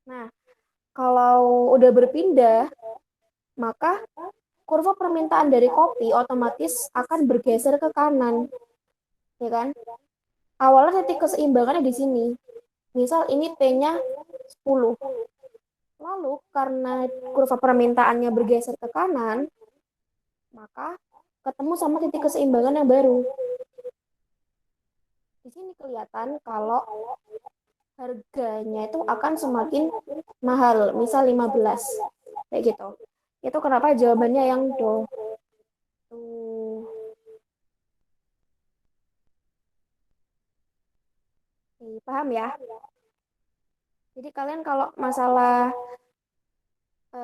Nah, kalau udah berpindah, maka kurva permintaan dari kopi otomatis akan bergeser ke kanan, ya kan? Awalnya titik keseimbangannya di sini. Misal ini T-nya 10. Lalu karena kurva permintaannya bergeser ke kanan, maka ketemu sama titik keseimbangan yang baru. Di sini kelihatan kalau harganya itu akan semakin mahal, misal 15. Kayak gitu. Itu kenapa jawabannya yang do. Tuh. Paham ya? Jadi kalian kalau masalah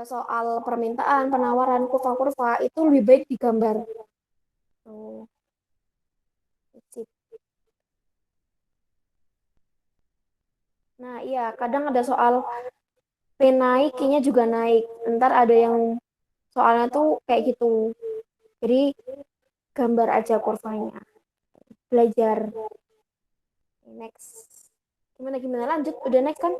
soal permintaan, penawaran, kurva-kurva itu lebih baik digambar. Tuh. Nah, iya, kadang ada soal P naik, Q-nya juga naik. Ntar ada yang soalnya tuh kayak gitu. Jadi gambar aja kurvanya. Belajar. Next. Gimana lanjut? Udah next kan?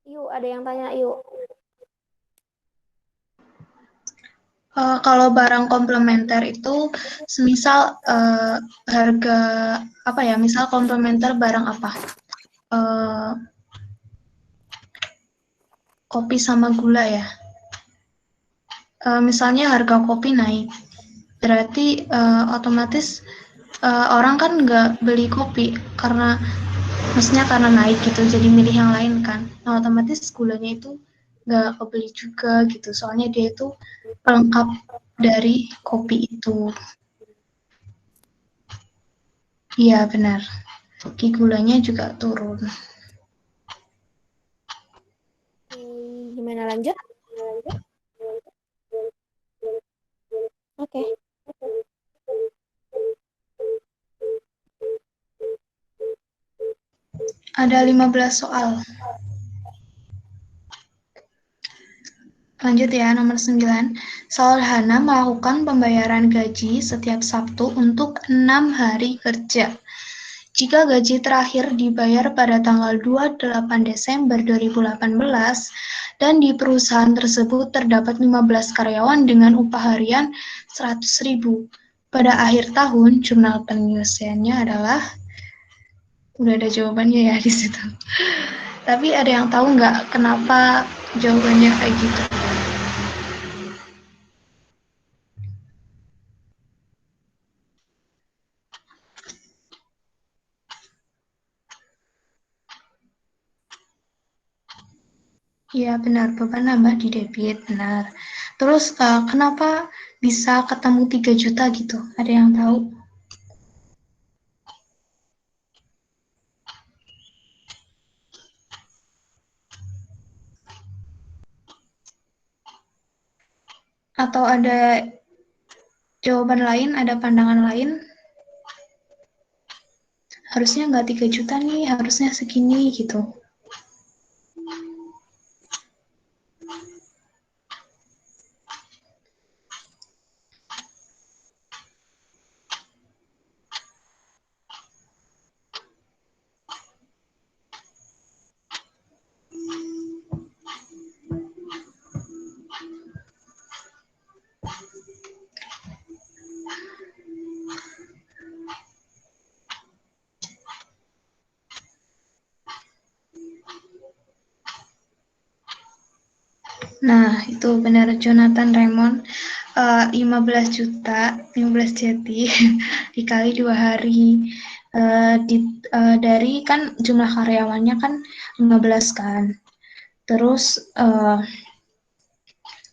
Yuk, ada yang tanya yuk. Kalau barang komplementer itu, semisal harga apa ya? Misal komplementer barang apa? Kopi sama gula ya. Misalnya harga kopi naik, berarti otomatis orang kan nggak beli kopi karena maksudnya karena naik gitu, jadi milih yang lain kan. Nah, otomatis gulanya itu nggak kebeli juga gitu, soalnya dia itu pelengkap dari kopi itu. Iya benar, gulanya juga turun. Gimana lanjut? Oke. Ada 15 soal. Lanjut ya, nomor 9. Saulhana melakukan pembayaran gaji setiap Sabtu untuk 6 hari kerja. Jika gaji terakhir dibayar pada tanggal 28 Desember 2018 dan di perusahaan tersebut terdapat 15 karyawan dengan upah harian 100.000. Pada akhir tahun, jurnal penyelesaiannya adalah udah ada jawabannya ya di situ. Tapi ada yang tahu nggak kenapa jawabannya kayak gitu? Iya benar, beban nambah di debit, benar. Terus kenapa bisa ketemu 3 juta gitu? Ada yang tahu? Atau ada jawaban lain, ada pandangan lain? Harusnya nggak 3 juta nih, harusnya segini gitu. Nah, itu benar Jonathan Raymond. 15 juta, 15 jeti dikali 2 hari. Dari kan jumlah karyawannya kan 15 kan. Terus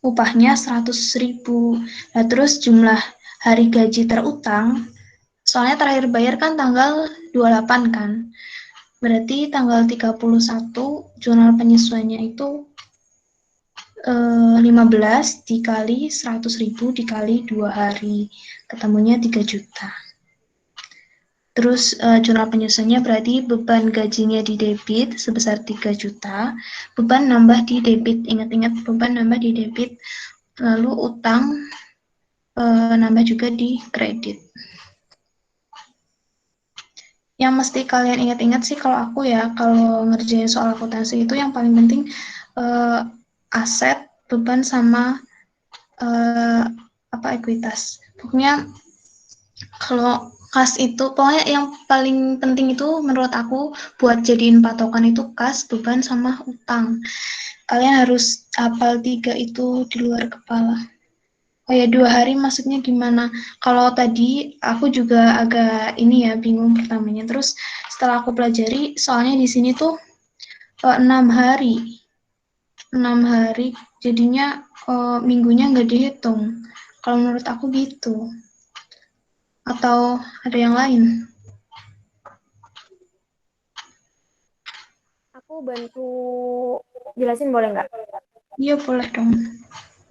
upahnya 100.000. Nah, terus jumlah hari gaji terutang, soalnya terakhir bayar kan tanggal 28 kan. Berarti tanggal 31 jurnal penyesuaiannya itu 15 dikali 100.000 dikali 2 hari. Ketemunya 3 juta. Terus jurnal penyesuaiannya berarti beban gajinya di debit sebesar 3 juta, beban nambah di debit. Ingat-ingat beban nambah di debit, lalu utang nambah juga di kredit. Yang mesti kalian ingat-ingat sih kalau aku ya, kalau ngerjain soal akuntansi itu yang paling penting aset, beban sama ekuitas. Pokoknya kalau kas itu, pokoknya yang paling penting itu menurut aku buat jadiin patokan itu kas, beban, sama utang. Kalian harus hafal 3 itu di luar kepala. Oh ya, 2 hari maksudnya gimana? Kalau tadi aku juga agak ini ya, bingung pertamanya. Terus setelah aku pelajari, soalnya di sini tuh 6 hari. 6 hari, jadinya minggunya nggak dihitung. Kalau menurut aku gitu. Atau ada yang lain? Aku bantu jelasin boleh nggak? Iya, boleh dong.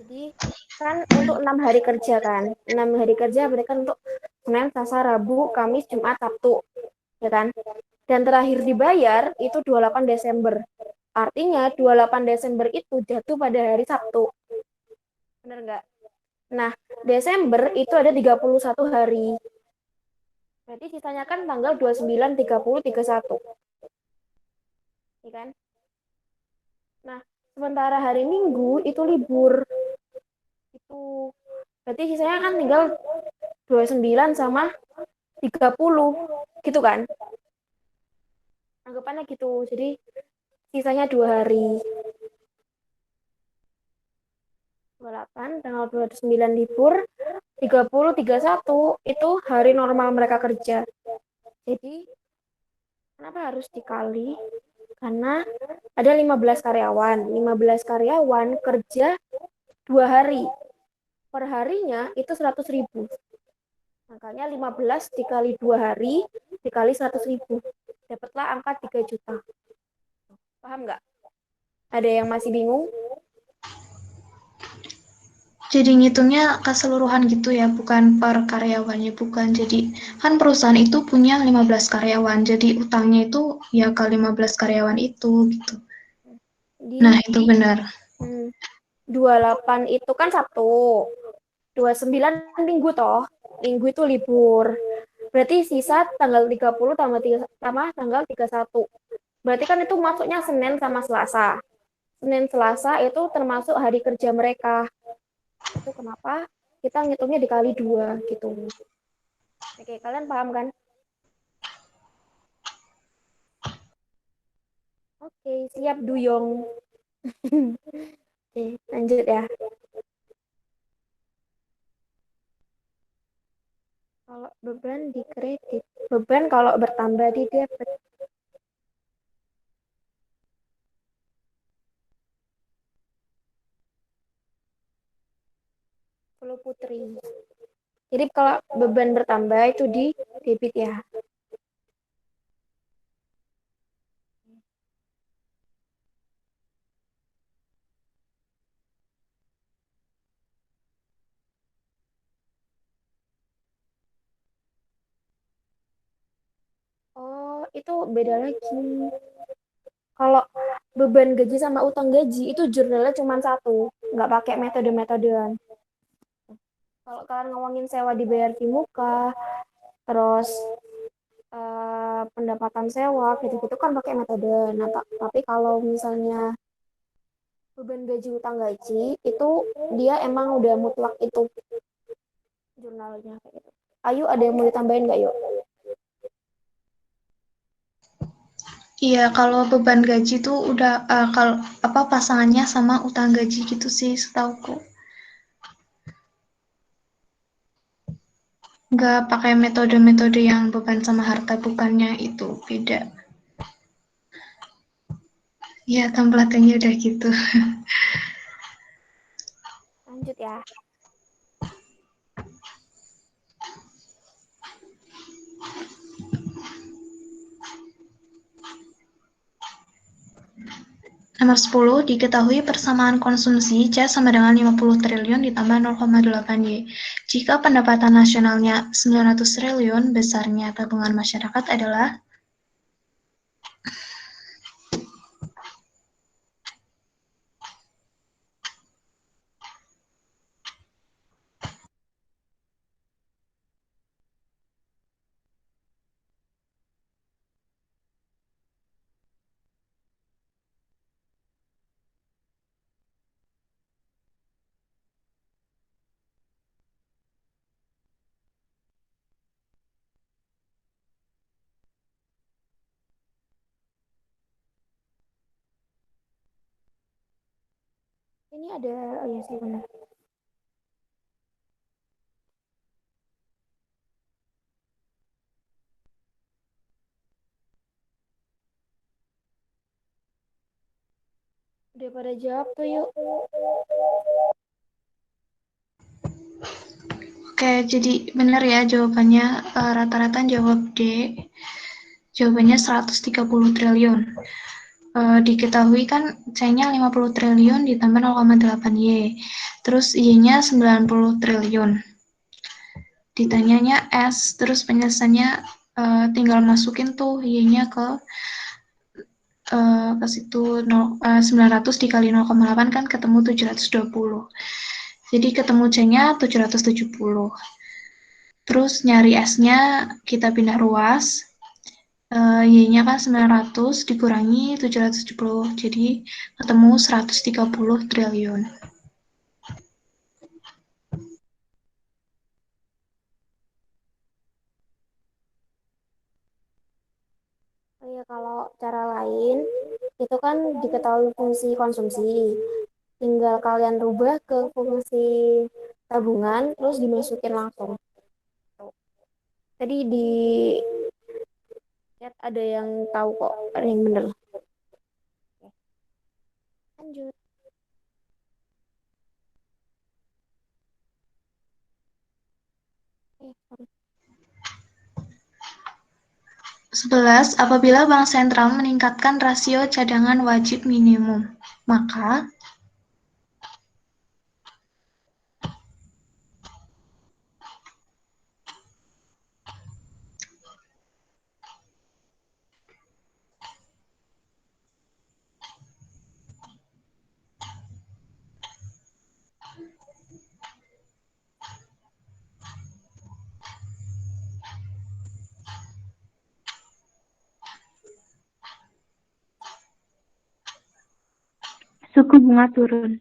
Jadi kan untuk 6 hari kerja kan. 6 hari kerja berarti kan untuk Senin, Selasa, Rabu, Kamis, Jumat, Sabtu. Ya kan? Dan terakhir dibayar itu 28 Desember. Artinya 28 Desember itu jatuh pada hari Sabtu. Bener nggak? Nah, Desember itu ada 31 hari. Berarti sisanya kan tanggal 29, 30, 31. Ya kan? Nah, sementara hari Minggu itu libur. Itu berarti sisanya kan tinggal 29 sama 30. Gitu kan? Anggapannya gitu. Jadi sisanya 2 hari. 28, tanggal 29 libur, 30, 31 itu hari normal mereka kerja. Jadi kenapa harus dikali? Karena ada 15 karyawan. 15 karyawan kerja 2 hari. Per harinya itu 100.000. Makanya 15 dikali 2 hari dikali 100.000. Dapatlah angka 3 juta. Paham nggak? Ada yang masih bingung? Jadi ngitungnya keseluruhan gitu ya, bukan per karyawannya, bukan. Jadi kan perusahaan itu punya 15 karyawan, jadi utangnya itu ya ke 15 karyawan itu gitu. Nah, itu benar. 28 itu kan Sabtu. 29 Minggu toh. Minggu itu libur. Berarti sisa tanggal 30 tambah tanggal 31. Berarti kan itu masuknya Senin sama Selasa. Senin Selasa itu termasuk hari kerja mereka. Itu kenapa kita ngitungnya dikali 2 gitu. Oke, kalian paham kan? Oke, siap Duyong. Oke, lanjut ya. Kalau beban di kredit, beban kalau bertambah di debit. Kalau Putri. Jadi kalau beban bertambah itu di debit ya. Oh, itu beda lagi. Kalau beban gaji sama utang gaji itu jurnalnya cuma satu, nggak pakai metode-metodean. Kalau kalian ngomongin sewa dibayar di muka, terus pendapatan sewa, gitu-gitu kan pakai metode. Nah, tapi kalau misalnya beban gaji utang gaji itu dia emang udah mutlak itu jurnalnya kayak gitu. Ayu ada yang mau ditambahin nggak yuk? Iya, kalau beban gaji tuh udah kalau apa pasangannya sama utang gaji gitu sih setauku. Nggak pakai metode-metode yang beban sama harta bukannya itu beda. Ya, templatannya udah gitu. Lanjut ya. Nomor 10, diketahui persamaan konsumsi C sama dengan 50 triliun ditambah 0,8 Y. Jika pendapatan nasionalnya 900 triliun, besarnya tabungan masyarakat adalah Ini ada, oh ya sih benar. Udah pada jawab tuh yuk. Oke, jadi benar ya jawabannya rata-rata jawab D. Jawabannya 130 triliun. Diketahui kan C-nya 50 triliun ditambah 0,8 Y. Terus Y-nya 90 triliun. Ditanyanya S, terus penjelasannya tinggal masukin tuh Y-nya ke situ 900 dikali 0,8 kan ketemu 720. Jadi ketemu C-nya 770. Terus nyari S-nya kita pindah ruas. Y-nya kan 900 dikurangi 770. Jadi ketemu 130 triliun. Oh ya, kalau cara lain itu kan diketahui fungsi konsumsi. Tinggal kalian rubah ke fungsi tabungan terus dimasukin langsung. Tadi di chat ada yang tahu kok, ada yang bener. Lanjut. Sorry. 11. Apabila bank sentral meningkatkan rasio cadangan wajib minimum, maka Suku bunga turun.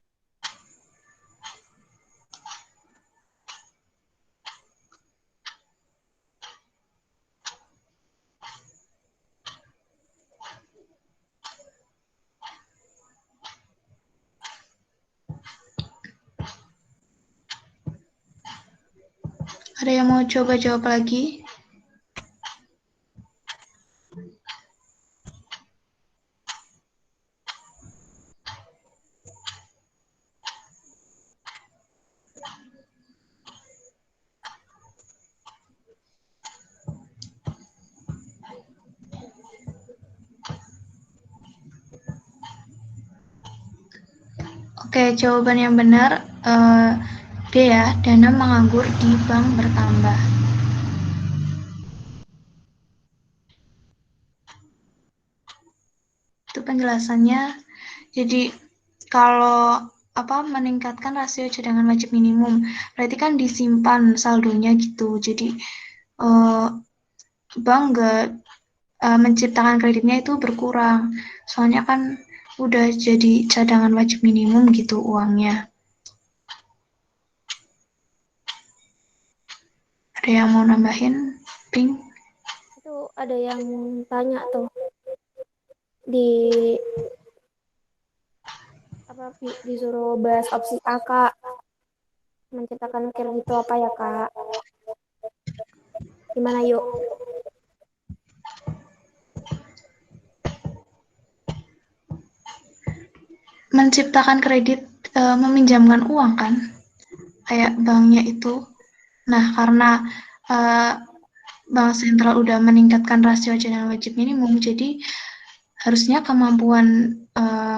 Ada yang mau coba jawab lagi? Oke, jawaban yang benar D ya, dana menganggur di bank bertambah. Itu penjelasannya. Jadi kalau meningkatkan rasio cadangan wajib minimum, berarti kan disimpan saldonya gitu. Jadi bank nggak menciptakan kreditnya itu berkurang. Soalnya kan udah jadi cadangan wajib minimum gitu uangnya. Ada yang mau nambahin, Pink? Itu ada yang tanya tuh di disuruh bahas opsi A, Kak. Menciptakan kredit itu apa ya, Kak? Gimana yuk? Menciptakan kredit, meminjamkan uang kan, kayak banknya itu. Nah, karena bank sentral udah meningkatkan rasio cadangan wajib minimum, jadi harusnya kemampuan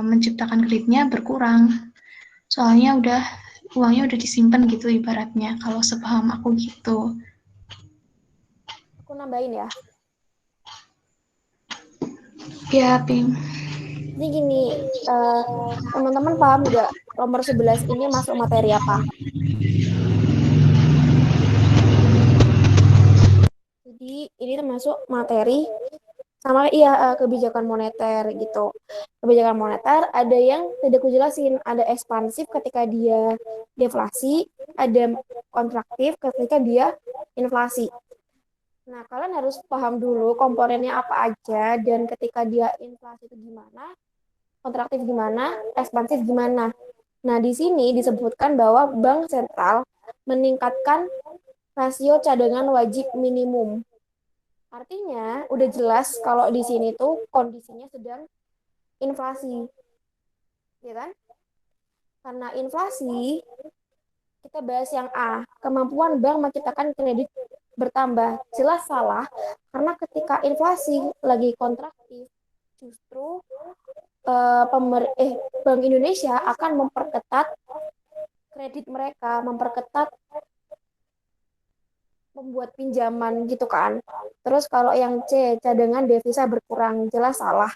menciptakan kreditnya berkurang. Soalnya uangnya udah disimpan gitu ibaratnya, kalau sepaham aku gitu. Aku nambahin ya. Ya, Pink. Jadi gini, teman-teman paham nggak nomor 11 ini masuk materi apa? Jadi ini termasuk materi sama kebijakan moneter gitu. Kebijakan moneter ada yang tidak kujelasin, ada ekspansif ketika dia deflasi, ada kontraktif ketika dia inflasi. Nah, kalian harus paham dulu komponennya apa aja dan ketika dia inflasi itu gimana, kontraktif gimana, ekspansif gimana. Nah, di sini disebutkan bahwa bank sentral meningkatkan rasio cadangan wajib minimum. Artinya, udah jelas kalau di sini tuh kondisinya sedang inflasi. Ya kan? Karena inflasi, kita bahas yang A, kemampuan bank menciptakan kredit bertambah. Jelas salah, karena ketika inflasi lagi kontraktif, justru Bank Indonesia akan memperketat kredit mereka, memperketat membuat pinjaman gitu kan. Terus kalau yang C, cadangan devisa berkurang, jelas salah.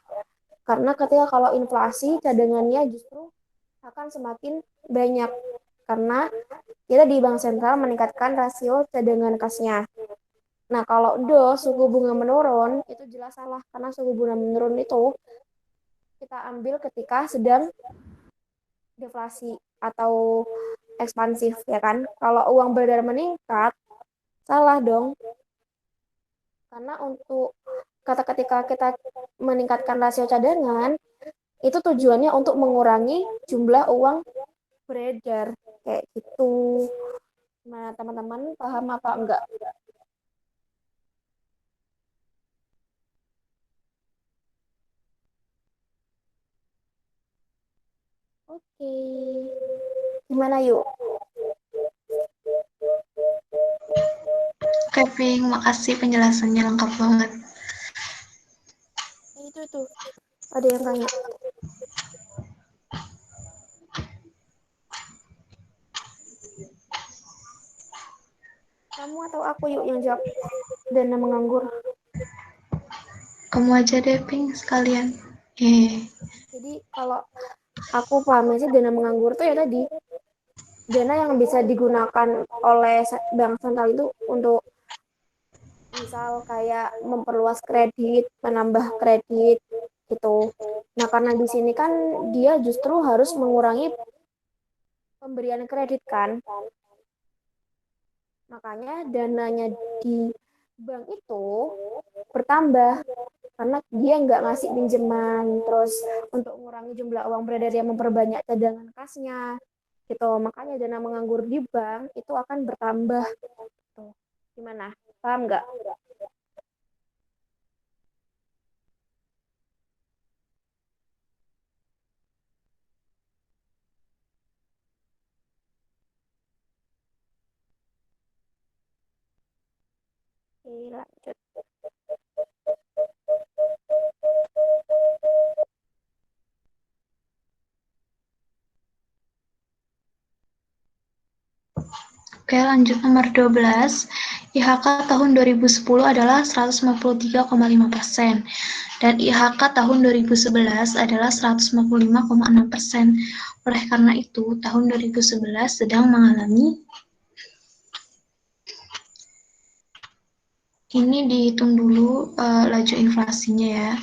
Karena ketika kalau inflasi, cadangannya justru akan semakin banyak. Karena kita di Bank Sentral meningkatkan rasio cadangan kasnya. Nah, kalau do suku bunga menurun, itu jelas salah. Karena suku bunga menurun itu kita ambil ketika sedang deflasi atau ekspansif, ya kan? Kalau uang beredar meningkat, salah dong. Karena untuk kata ketika kita meningkatkan rasio cadangan, itu tujuannya untuk mengurangi jumlah uang beredar. Kayak gitu. Nah, teman-teman paham apa enggak? Oke. Gimana yuk? Oke, Pink. Makasih penjelasannya lengkap banget. Itu tuh. Ada yang tanya. Kamu atau aku yuk yang jawab dana menganggur? Kamu aja deh, Pink, sekalian. Jadi kalau aku pahamnya sih dana menganggur tuh ya tadi dana yang bisa digunakan oleh bank sentral itu untuk misal kayak memperluas kredit, menambah kredit, gitu. Nah, karena di sini kan dia justru harus mengurangi pemberian kredit kan. Makanya dananya di bank itu bertambah karena dia nggak ngasih pinjaman, terus untuk mengurangi jumlah uang beredar yang memperbanyak cadangan kasnya gitu. Makanya dana menganggur di bank itu akan bertambah. Tuh. Gimana? Paham nggak? Oke, lanjut. Oke, lanjut nomor 12. IHK tahun 2010 adalah 153,5% dan IHK tahun 2011 adalah 155,6%. Oleh karena itu, tahun 2011 sedang mengalami ini dihitung dulu laju inflasinya ya.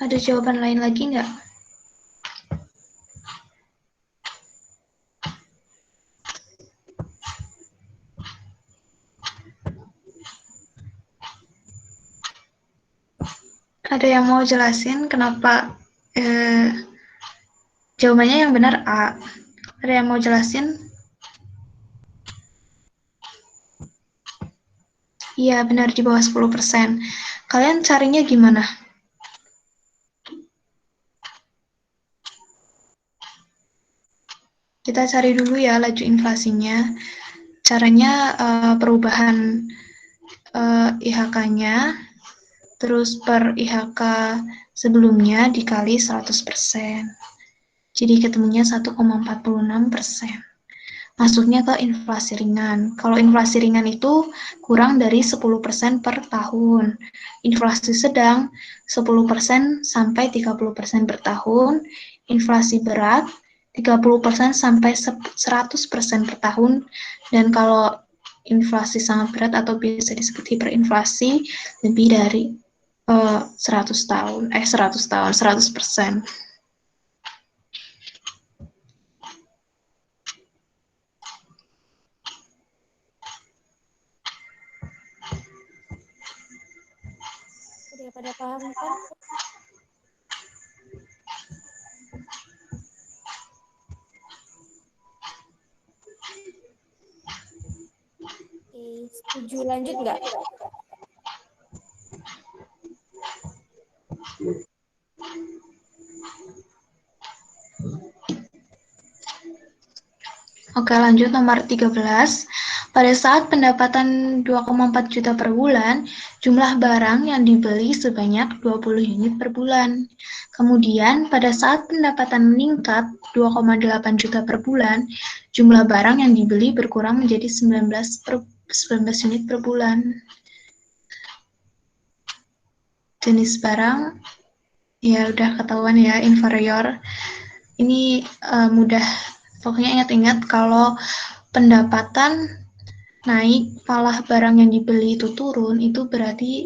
Ada jawaban lain lagi nggak? Ada yang mau jelasin kenapa jawabannya yang benar A? Ada yang mau jelasin? Iya, benar di bawah 10%. Kalian carinya gimana? Kita cari dulu ya laju inflasinya. Caranya perubahan IHK-nya, terus per IHK sebelumnya dikali 100%. Jadi ketemunya 1,46%. Masuknya ke inflasi ringan. Kalau inflasi ringan itu kurang dari 10% per tahun. Inflasi sedang 10% sampai 30% per tahun. Inflasi berat 30% sampai 100% per tahun. Dan kalau inflasi sangat berat atau bisa disebut hiperinflasi lebih dari 100 tahun, 100%. Udah pada paham kan? Oke, setuju lanjut nggak? Oke, lanjut nomor 13. Pada saat pendapatan 2,4 juta per bulan, jumlah barang yang dibeli sebanyak 20 unit per bulan. Kemudian, pada saat pendapatan meningkat 2,8 juta per bulan, jumlah barang yang dibeli berkurang menjadi 19 unit per bulan. Jenis barang, ya udah ketahuan ya, inferior. Ini mudah, pokoknya ingat-ingat kalau pendapatan naik, malah barang yang dibeli itu turun, itu berarti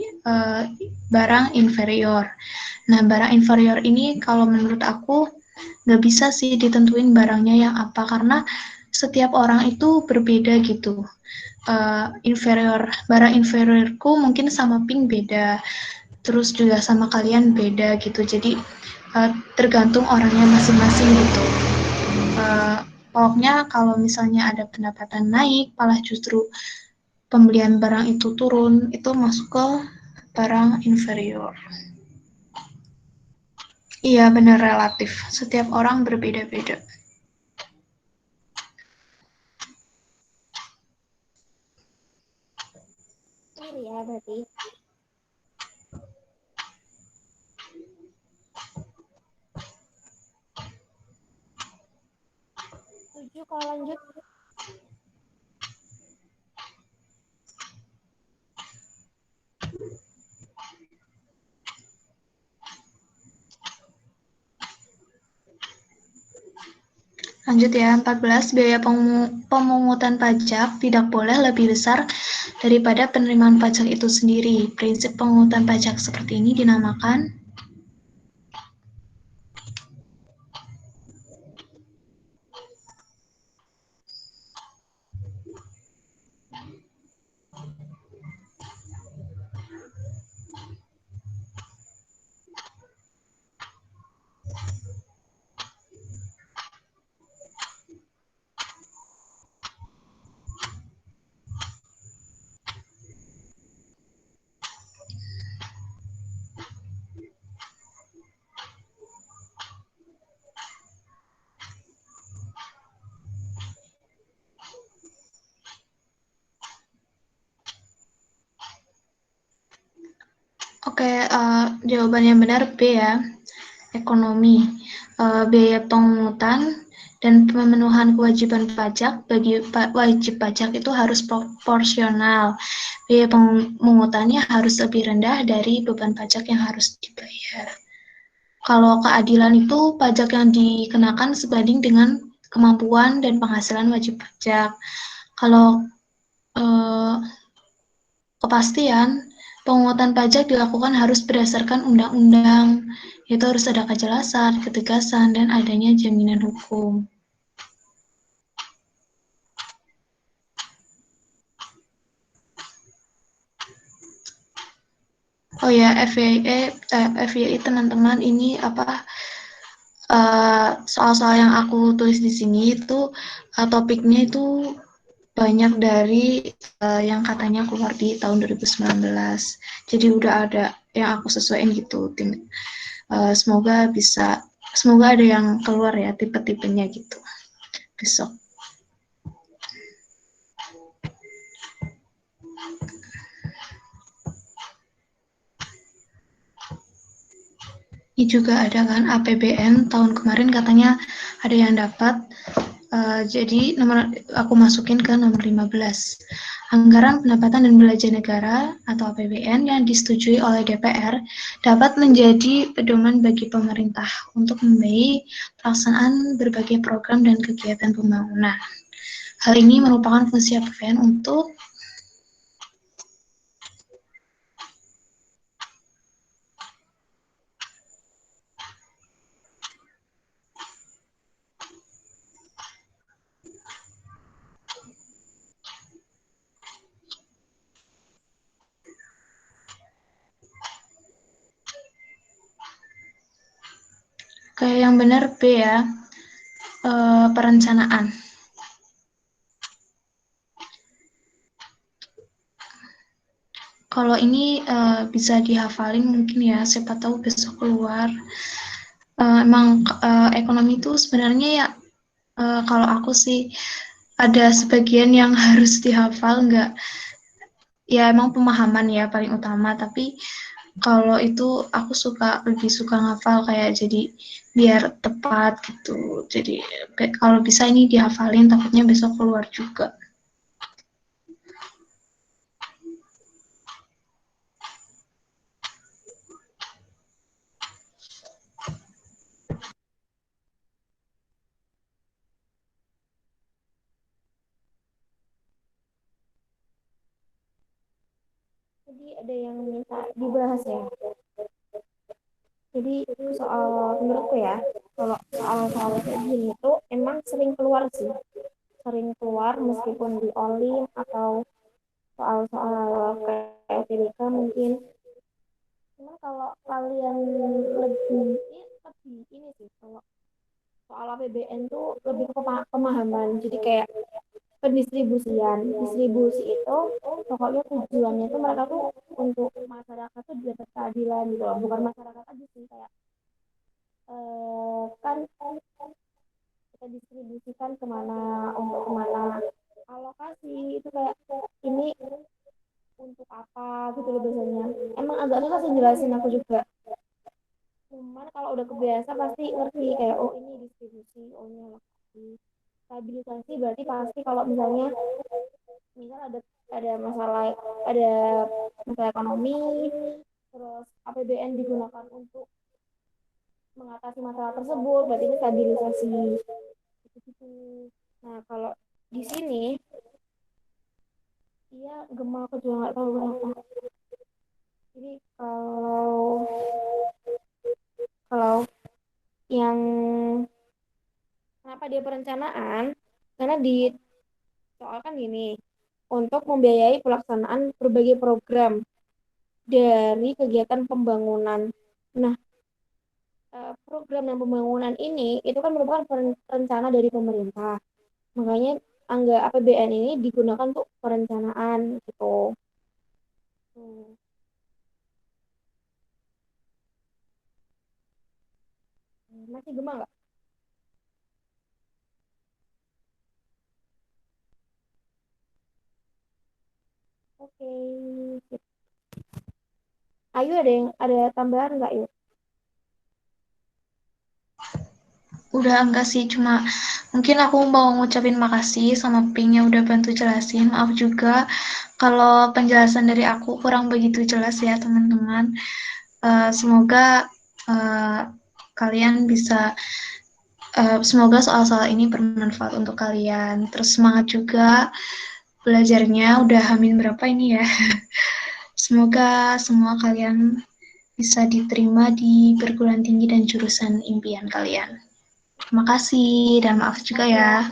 barang inferior. Nah, barang inferior ini kalau menurut aku nggak bisa sih ditentuin barangnya yang apa, karena setiap orang itu berbeda gitu. Barang inferiorku mungkin sama Pink beda, terus juga sama kalian beda gitu. Jadi tergantung orangnya masing-masing gitu. Pokoknya kalau misalnya ada pendapatan naik, malah justru pembelian barang itu turun, itu masuk ke barang inferior. Iya, benar relatif. Setiap orang berbeda-beda. Clear ya berarti. 7 kalau lanjut. Lanjut ya, 14. Biaya pemungutan pajak tidak boleh lebih besar daripada penerimaan pajak itu sendiri. Prinsip pemungutan pajak seperti ini dinamakan jawaban yang benar B ya, ekonomi. Biaya pengungutan dan pemenuhan kewajiban pajak bagi wajib pajak itu harus proporsional. Biaya pemungutannya harus lebih rendah dari beban pajak yang harus dibayar. Kalau keadilan itu pajak yang dikenakan sebanding dengan kemampuan dan penghasilan wajib pajak. Kalau kepastian, pemungutan pajak dilakukan harus berdasarkan undang-undang, yaitu harus ada kejelasan, ketegasan, dan adanya jaminan hukum. Oh ya, FYI teman-teman, ini soal-soal yang aku tulis di sini itu topiknya itu banyak dari yang katanya keluar di tahun 2019. Jadi udah ada yang aku sesuaiin gitu. Semoga ada yang keluar ya tipe-tipenya gitu besok. Ini juga ada kan APBN tahun kemarin katanya ada yang dapat. Jadi aku masukin ke nomor 15. Anggaran pendapatan dan belanja negara atau APBN yang disetujui oleh DPR dapat menjadi pedoman bagi pemerintah untuk membiayai pelaksanaan berbagai program dan kegiatan pembangunan. Hal ini merupakan fungsi APBN untuk kayak yang benar B ya, perencanaan. Kalau ini bisa dihafalin mungkin ya, siapa tahu besok keluar. Emang ekonomi itu sebenarnya ya, kalau aku sih ada sebagian yang harus dihafal, nggak ya emang pemahaman ya paling utama, tapi kalau itu aku lebih suka ngafal kayak jadi biar tepat gitu. Jadi kalau bisa ini dihafalin, takutnya besok keluar juga. Jadi ada yang minta dibahas ya. Jadi menurutku ya, kalau soal kayak gini itu emang sering keluar sih. Sering keluar meskipun di Olim atau soal-soal kayak FBK mungkin. Cuma kalau kalian lebih ini sih, kalau soal APBN tuh lebih ke pemahaman. Jadi kayak distribusi itu pokoknya tujuannya tuh mereka tuh untuk masyarakat tuh dapat keadilan gitu loh. Bukan masyarakat aja sih, kayak kan kita distribusikan kemana, untuk kemana alokasi itu kayak ini untuk apa gitu loh biasanya. Emang agak susah sih jelasin aku juga. Cuman kalau udah kebiasa pasti ngerti kayak oh ini distribusi, oh ini alokasi. Stabilisasi berarti pasti kalau misalnya misal ada masalah ada masalah ekonomi, terus APBN digunakan untuk mengatasi masalah tersebut, berarti ini stabilisasi gitu. Nah kalau di sini dia gemah aku juga nggak tahu kenapa. Jadi kalau yang kenapa dia perencanaan, karena di soal kan gini, untuk membiayai pelaksanaan berbagai program dari kegiatan pembangunan. Nah, program dan pembangunan ini itu kan merupakan rencana dari pemerintah. Makanya APBN ini digunakan untuk perencanaan gitu. Masih gema nggak? Oke. Sip. Ayu ada tambahan nggak yuk? Udah enggak sih, cuma mungkin aku mau ngucapin makasih sama Pink yang udah bantu jelasin. Maaf juga kalau penjelasan dari aku kurang begitu jelas ya teman-teman. Semoga kalian bisa, semoga soal-soal ini bermanfaat untuk kalian. Terus semangat juga belajarnya, udah hamin berapa ini ya. Semoga semua kalian bisa diterima di perguruan tinggi dan jurusan impian kalian. Terima kasih dan maaf juga ya.